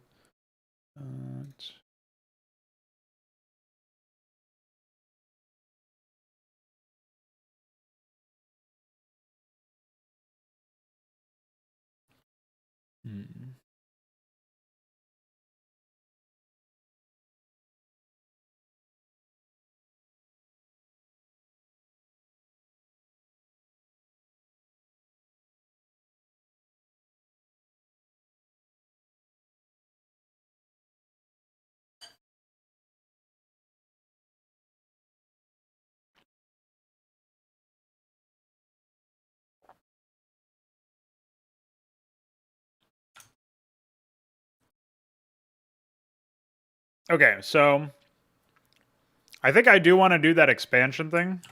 Okay, so I think I do want to do that expansion thing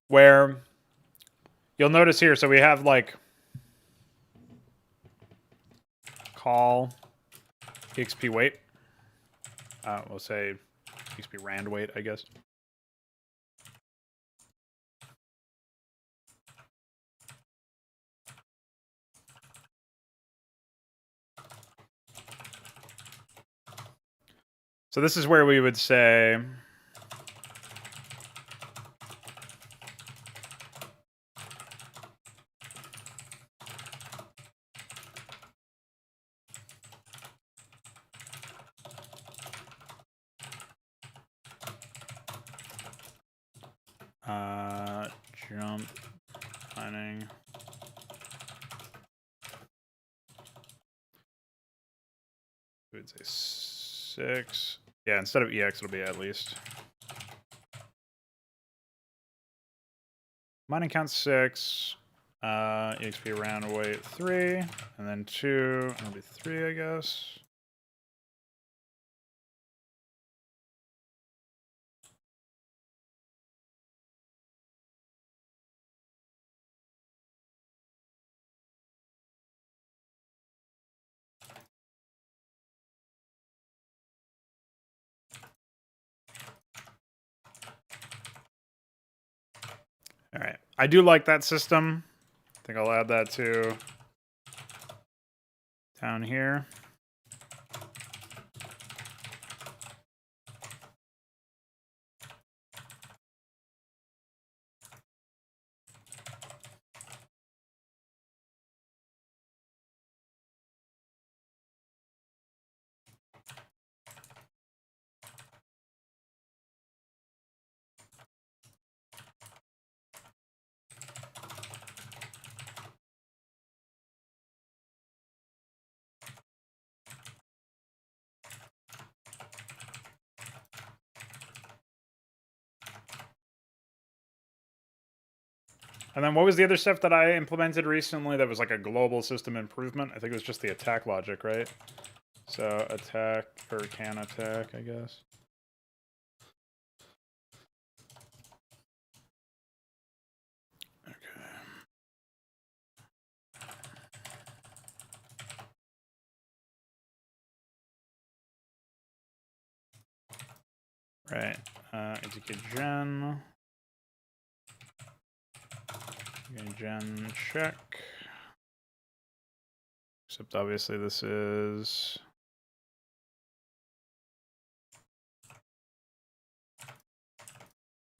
where you'll notice here, so we have like call exp weight. We'll say exp rand weight, I guess. So this is where we would say jump mining. We would say 6. Yeah, instead of EX, it'll be at least. Mining count 6. EXP round weight 3. And then 2. It'll be 3, I guess. All right. I do like that system. I think I'll add that to down here. And then what was the other stuff that I implemented recently that was like a global system improvement? I think it was just the attack logic, right? So attack, or can attack, I guess. Okay. Right. Indicate gen. Gen check. Except obviously this is...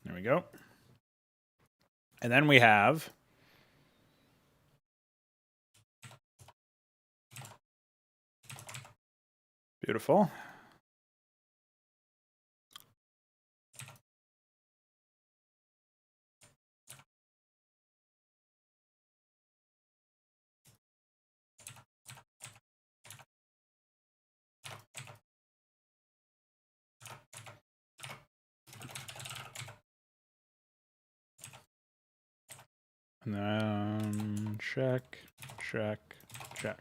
There we go. And then we have... Beautiful. And then check, check, check.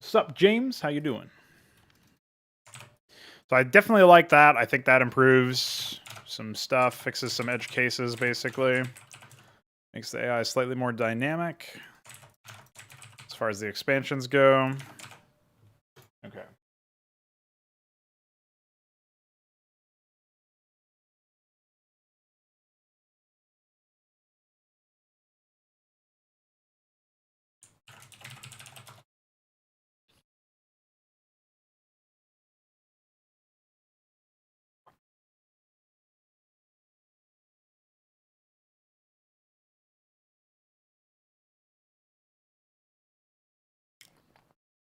Sup, James? How you doing? So I definitely like that. I think that improves some stuff, fixes some edge cases, basically. Makes the AI slightly more dynamic as far as the expansions go. Okay.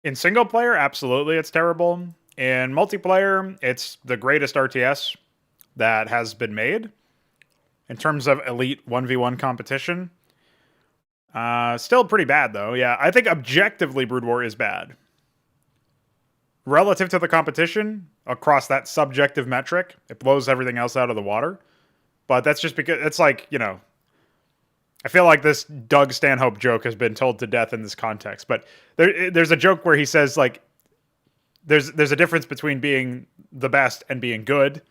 In single player, absolutely, it's terrible. In multiplayer, it's the greatest RTS that has been made in terms of elite 1v1 competition. Still pretty bad, though. Yeah, I think objectively, Brood War is bad. Relative to the competition, across that subjective metric, it blows everything else out of the water. But that's just because it's like, you know, I feel like this Doug Stanhope joke has been told to death in this context. But there's a joke where he says, like, there's a difference between being the best and being good.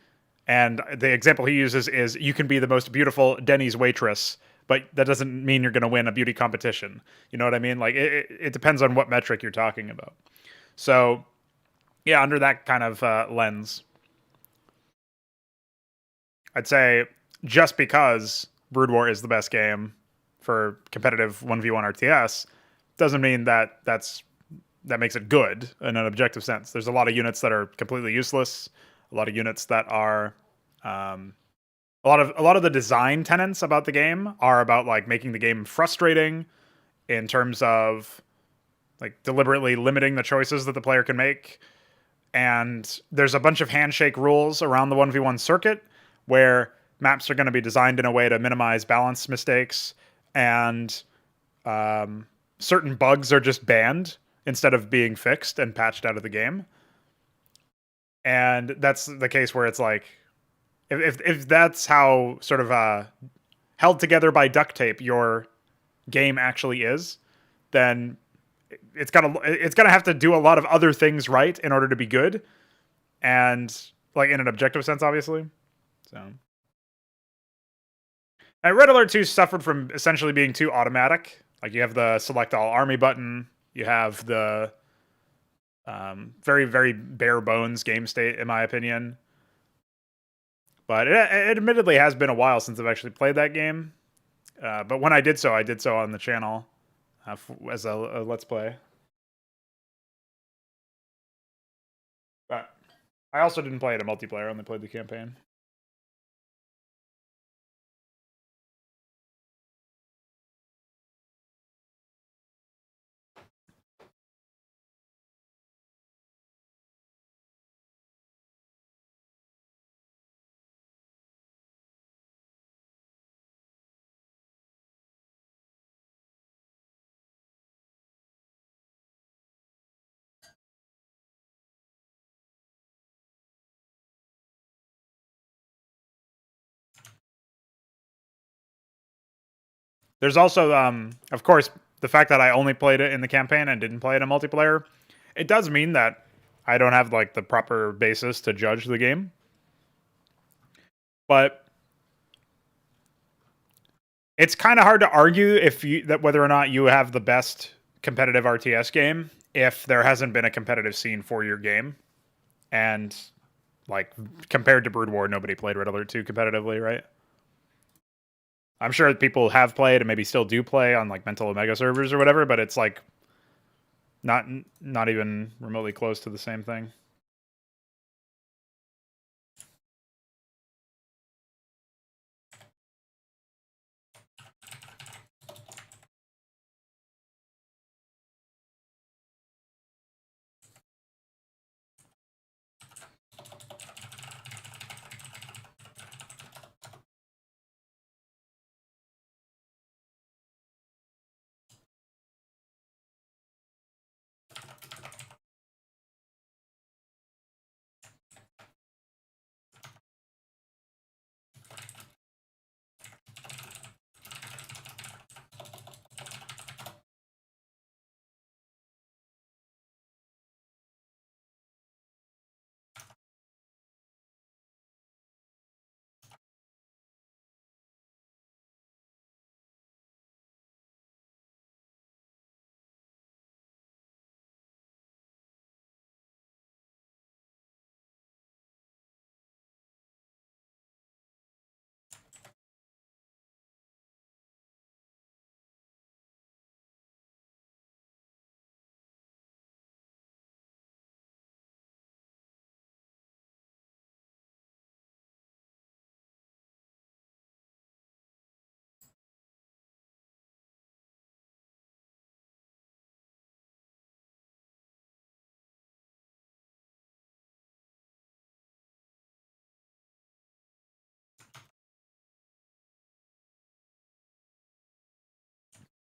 And the example he uses is you can be the most beautiful Denny's waitress, but that doesn't mean you're going to win a beauty competition. You know what I mean? Like, it depends on what metric you're talking about. So, yeah, under that kind of lens, I'd say just because Brood War is the best game for competitive 1v1 RTS doesn't mean that that makes it good in an objective sense. There's a lot of units that are completely useless, a lot of units that are a lot of the design tenets about the game are about like making the game frustrating in terms of like deliberately limiting the choices that the player can make. And there's a bunch of handshake rules around the 1v1 circuit where maps are going to be designed in a way to minimize balance mistakes, and certain bugs are just banned instead of being fixed and patched out of the game. And that's the case where it's like, if that's how sort of held together by duct tape your game actually is, then it's gonna have to do a lot of other things right in order to be good, and like in an objective sense, obviously. So, and Red Alert 2 suffered from essentially being too automatic. Like you have the select all army button, you have the very very bare bones game state, in my opinion. But it admittedly has been a while since I've actually played that game. But when I did so on the channel as a let's play. But I also didn't play it in multiplayer. I only played the campaign. There's also, of course, the fact that I only played it in the campaign and didn't play it in multiplayer. It does mean that I don't have like the proper basis to judge the game. But it's kind of hard to argue if you that whether or not you have the best competitive RTS game if there hasn't been a competitive scene for your game. And like compared to Brood War, nobody played Red Alert 2 competitively, right? I'm sure people have played and maybe still do play on like Mental Omega servers or whatever, but it's like not even remotely close to the same thing.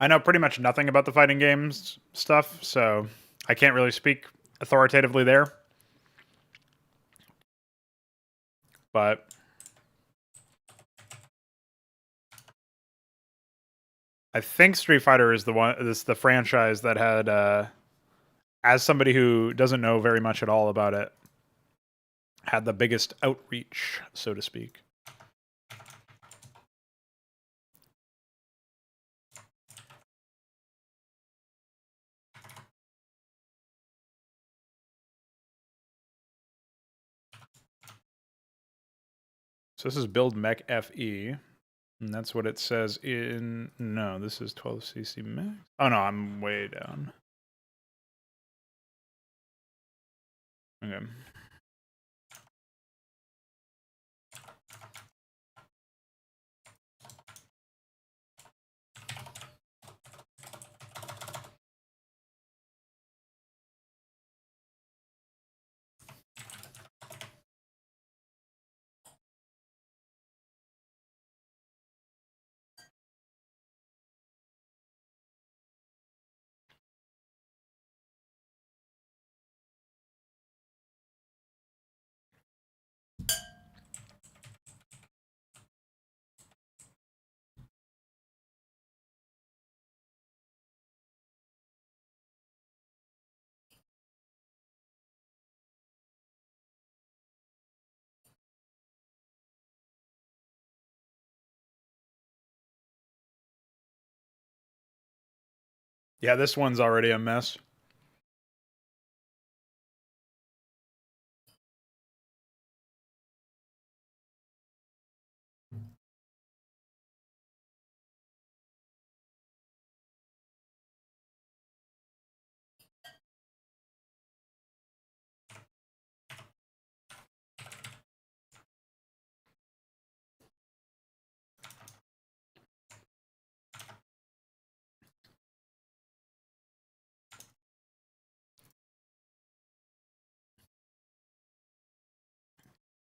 I know pretty much nothing about the fighting games stuff, so I can't really speak authoritatively there. But I think Street Fighter is the franchise that had, as somebody who doesn't know very much at all about it, had the biggest outreach, so to speak. So this is build mech FE, and that's what it says in. No, this is 12cc max. Oh no, I'm way down. Okay. Yeah, this one's already a mess.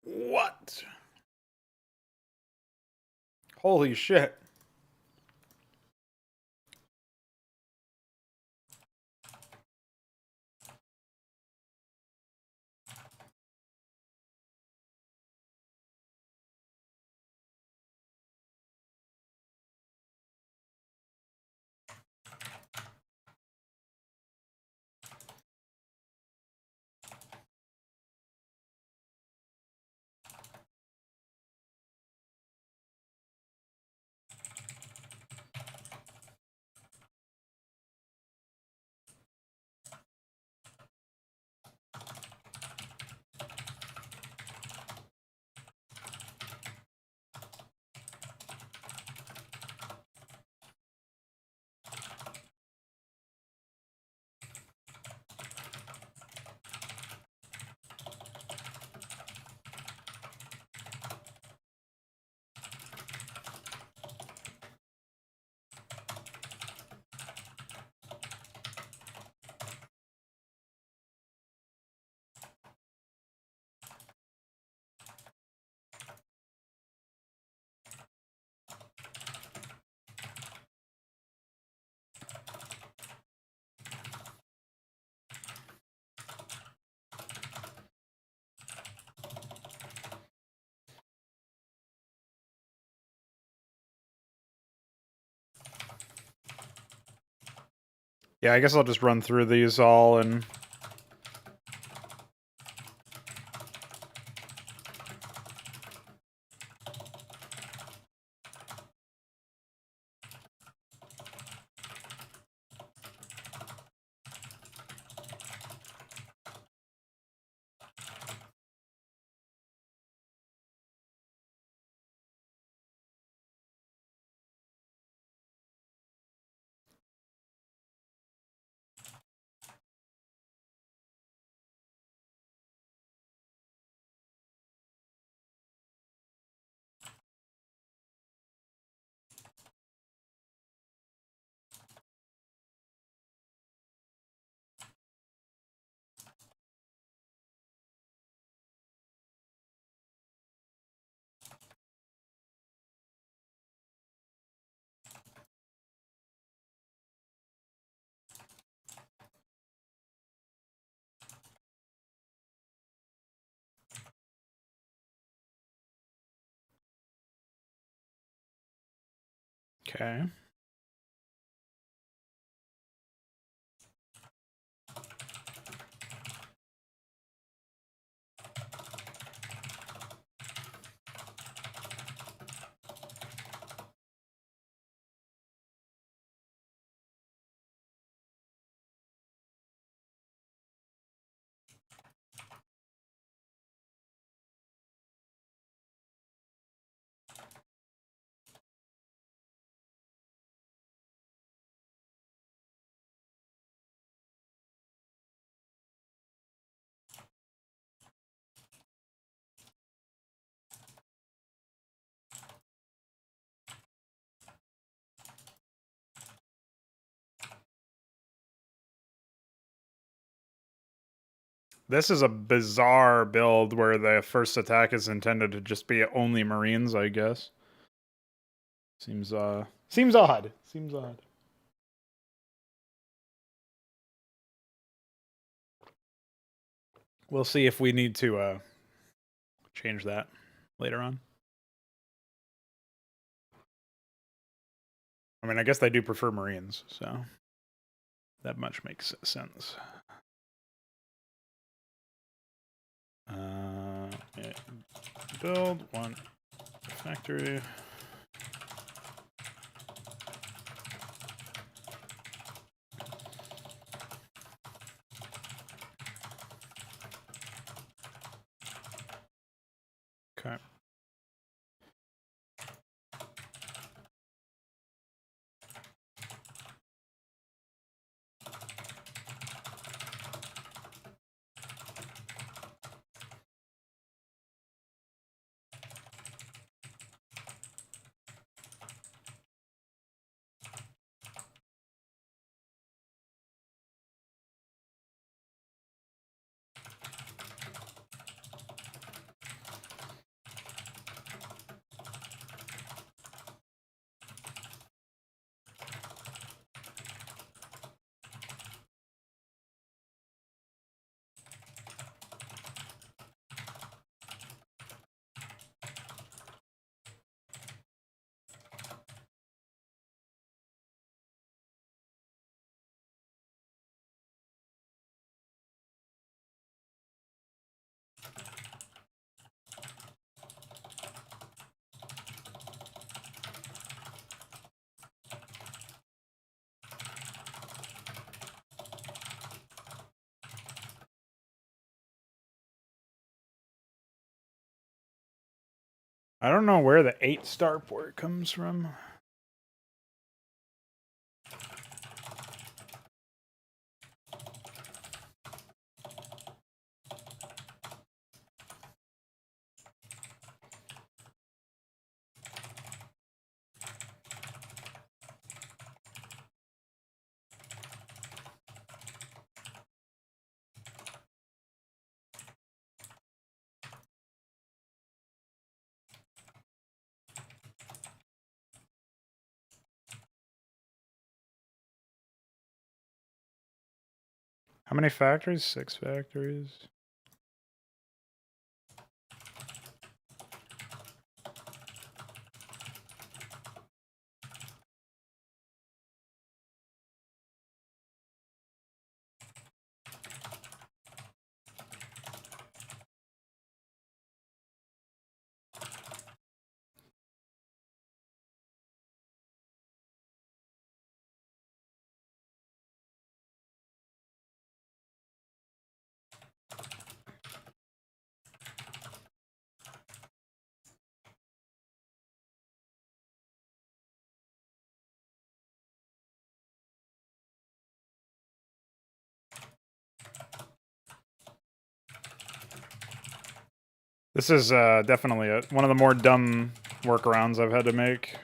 What? Holy shit. Yeah, I guess I'll just run through these all and. Okay. This is a bizarre build where the first attack is intended to just be only Marines, I guess. Seems odd. Seems odd. We'll see if we need to change that later on. I mean, I guess they do prefer Marines, so that much makes sense. Build one factory. Okay. I don't know where the 8-star port comes from. How many factories? 6 factories. This is definitely one of the more dumb workarounds I've had to make.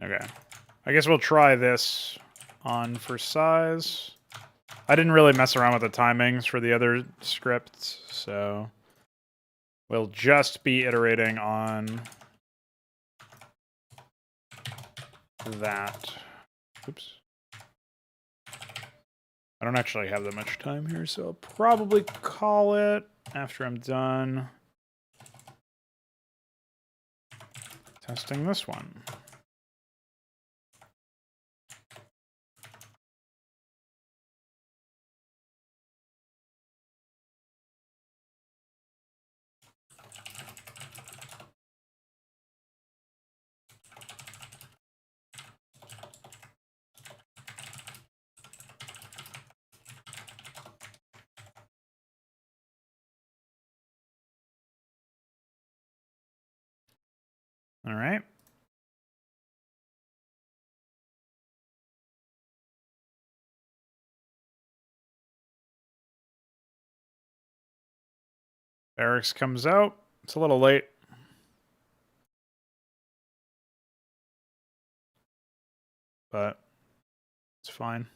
Okay. I guess we'll try this on for size. I didn't really mess around with the timings for the other scripts, so we'll just be iterating on that. Oops. I don't actually have that much time here, so I'll probably call it after I'm done testing this one. All right. Barracks comes out. It's a little late. But it's fine.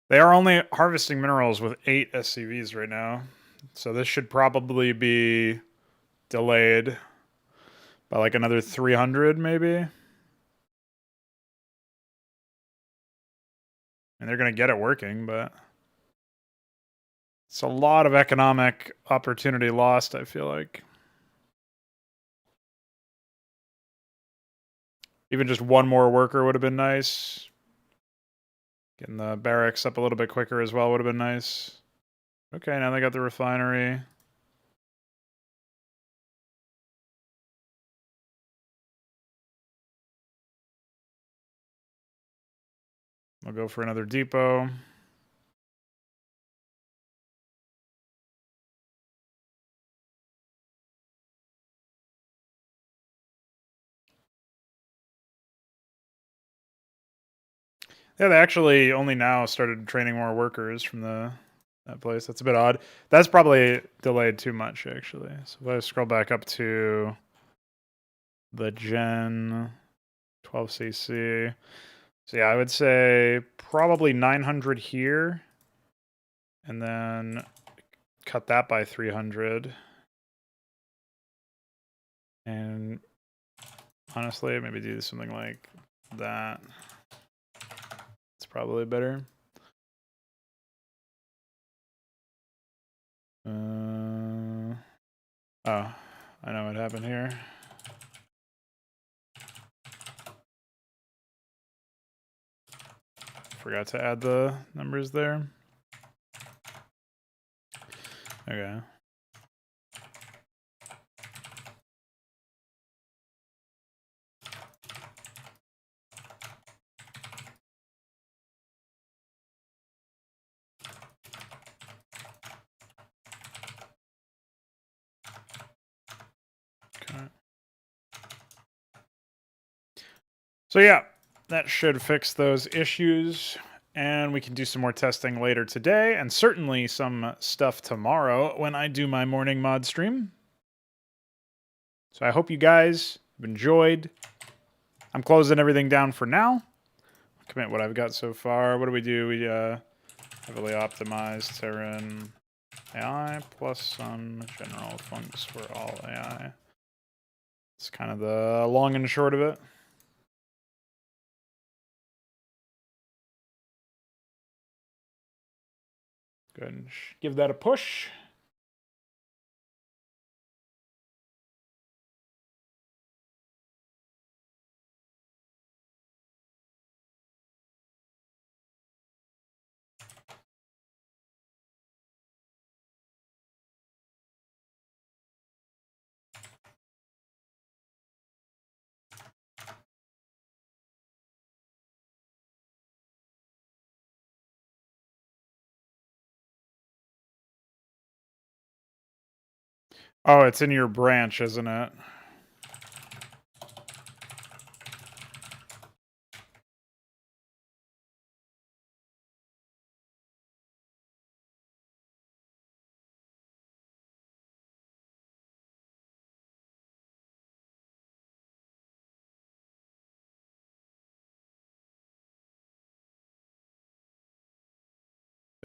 They are only harvesting minerals with 8 SCVs right now. So this should probably be delayed by like another 300 maybe. And they're going to get it working, but it's a lot of economic opportunity lost, I feel like. Even just one more worker would have been nice. Getting the barracks up a little bit quicker as well would have been nice. Okay, now they got the refinery. We'll go for another depot. Yeah, they actually only now started training more workers from that place. That's a bit odd. That's probably delayed too much, actually. So if I scroll back up to the Gen 12cc. So yeah, I would say probably 900 here. And then cut that by 300. And honestly, maybe do something like that. It's probably better. Oh, I know what happened here. Forgot to add the numbers there. Okay. So yeah, that should fix those issues. And we can do some more testing later today, and certainly some stuff tomorrow when I do my morning mod stream. So I hope you guys have enjoyed. I'm closing everything down for now. I'll commit what I've got so far. What do? We heavily optimized Terran AI plus some general funks for all AI. It's kind of the long and short of it. Go ahead and give that a push. Oh, it's in your branch, isn't it?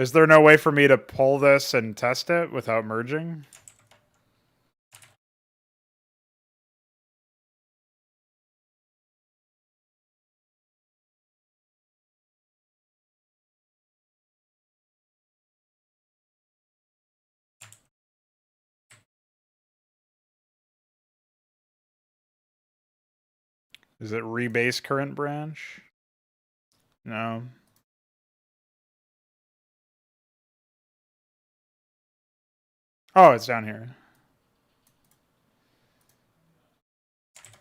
Is there no way for me to pull this and test it without merging? Is it rebase current branch? No. Oh, it's down here.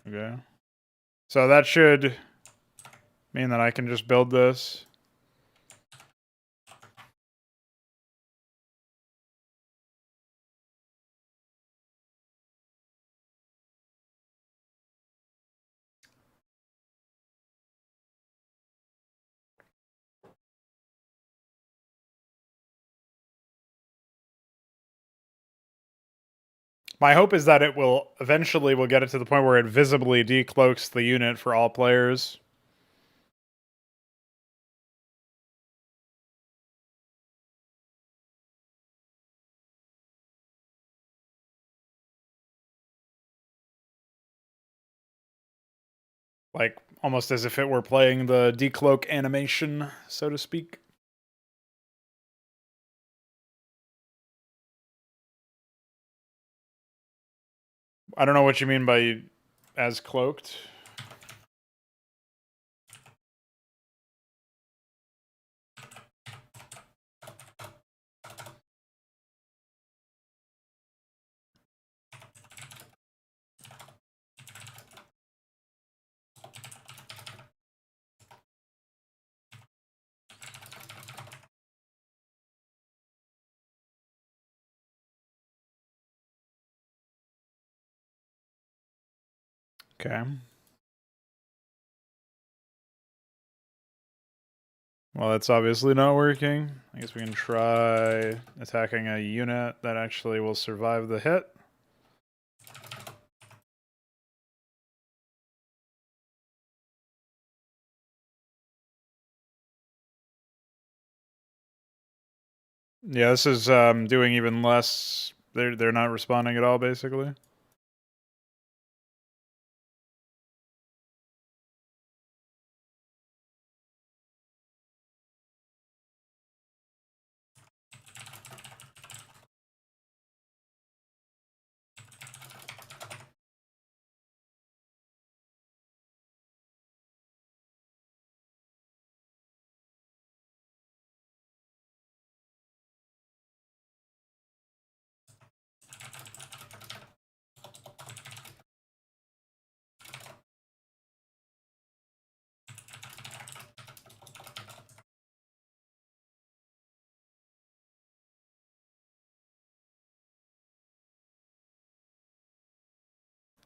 Okay. So that should mean that I can just build this. My hope is that it will eventually will get it to the point where it visibly decloaks the unit for all players. Like almost as if it were playing the decloak animation, so to speak. I don't know what you mean by as cloaked. Okay. Well, that's obviously not working. I guess we can try attacking a unit that actually will survive the hit. Yeah, this is doing even less. They're not responding at all, basically.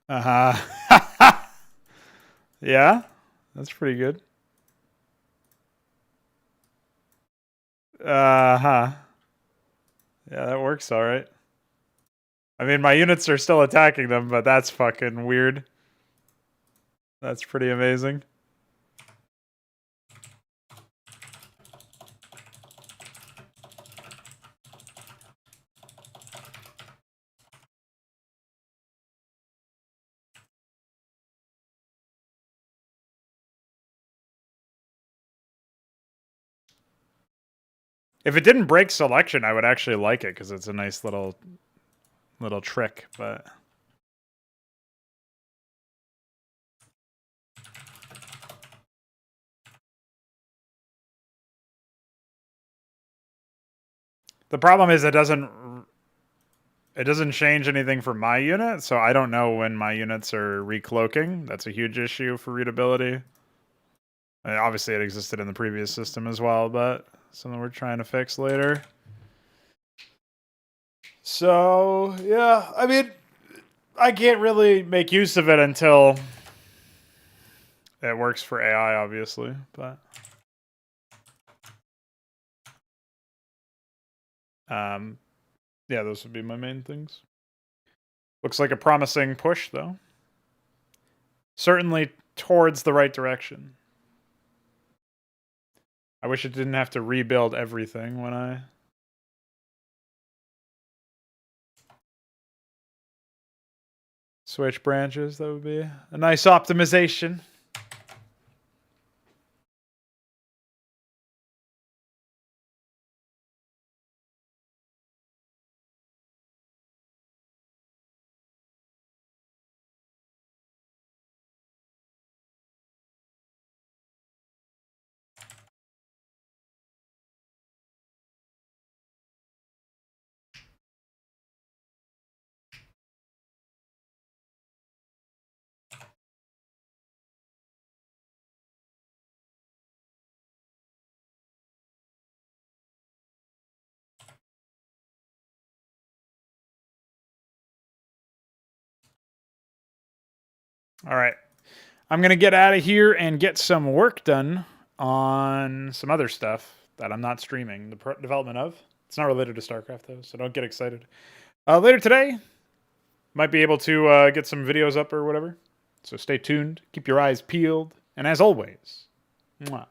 Uh-huh. Yeah, that's pretty good. Uh-huh. Yeah, that works all right. I mean, my units are still attacking them, but that's fucking weird. That's pretty amazing. If it didn't break selection, I would actually like it because it's a nice little trick, but the problem is it doesn't change anything for my unit, so I don't know when my units are recloaking. That's a huge issue for readability. I mean, obviously, it existed in the previous system as well, but something we're trying to fix later. So, yeah, I mean, I can't really make use of it until it works for AI, obviously, but yeah, those would be my main things. Looks like a promising push, though. Certainly towards the right direction. I wish it didn't have to rebuild everything when I... switch branches. That would be a nice optimization. All right. I'm going to get out of here and get some work done on some other stuff that I'm not streaming the development of. It's not related to Starcraft, though, so don't get excited. Later today, might be able to get some videos up or whatever. So stay tuned. Keep your eyes peeled. And as always, mwah.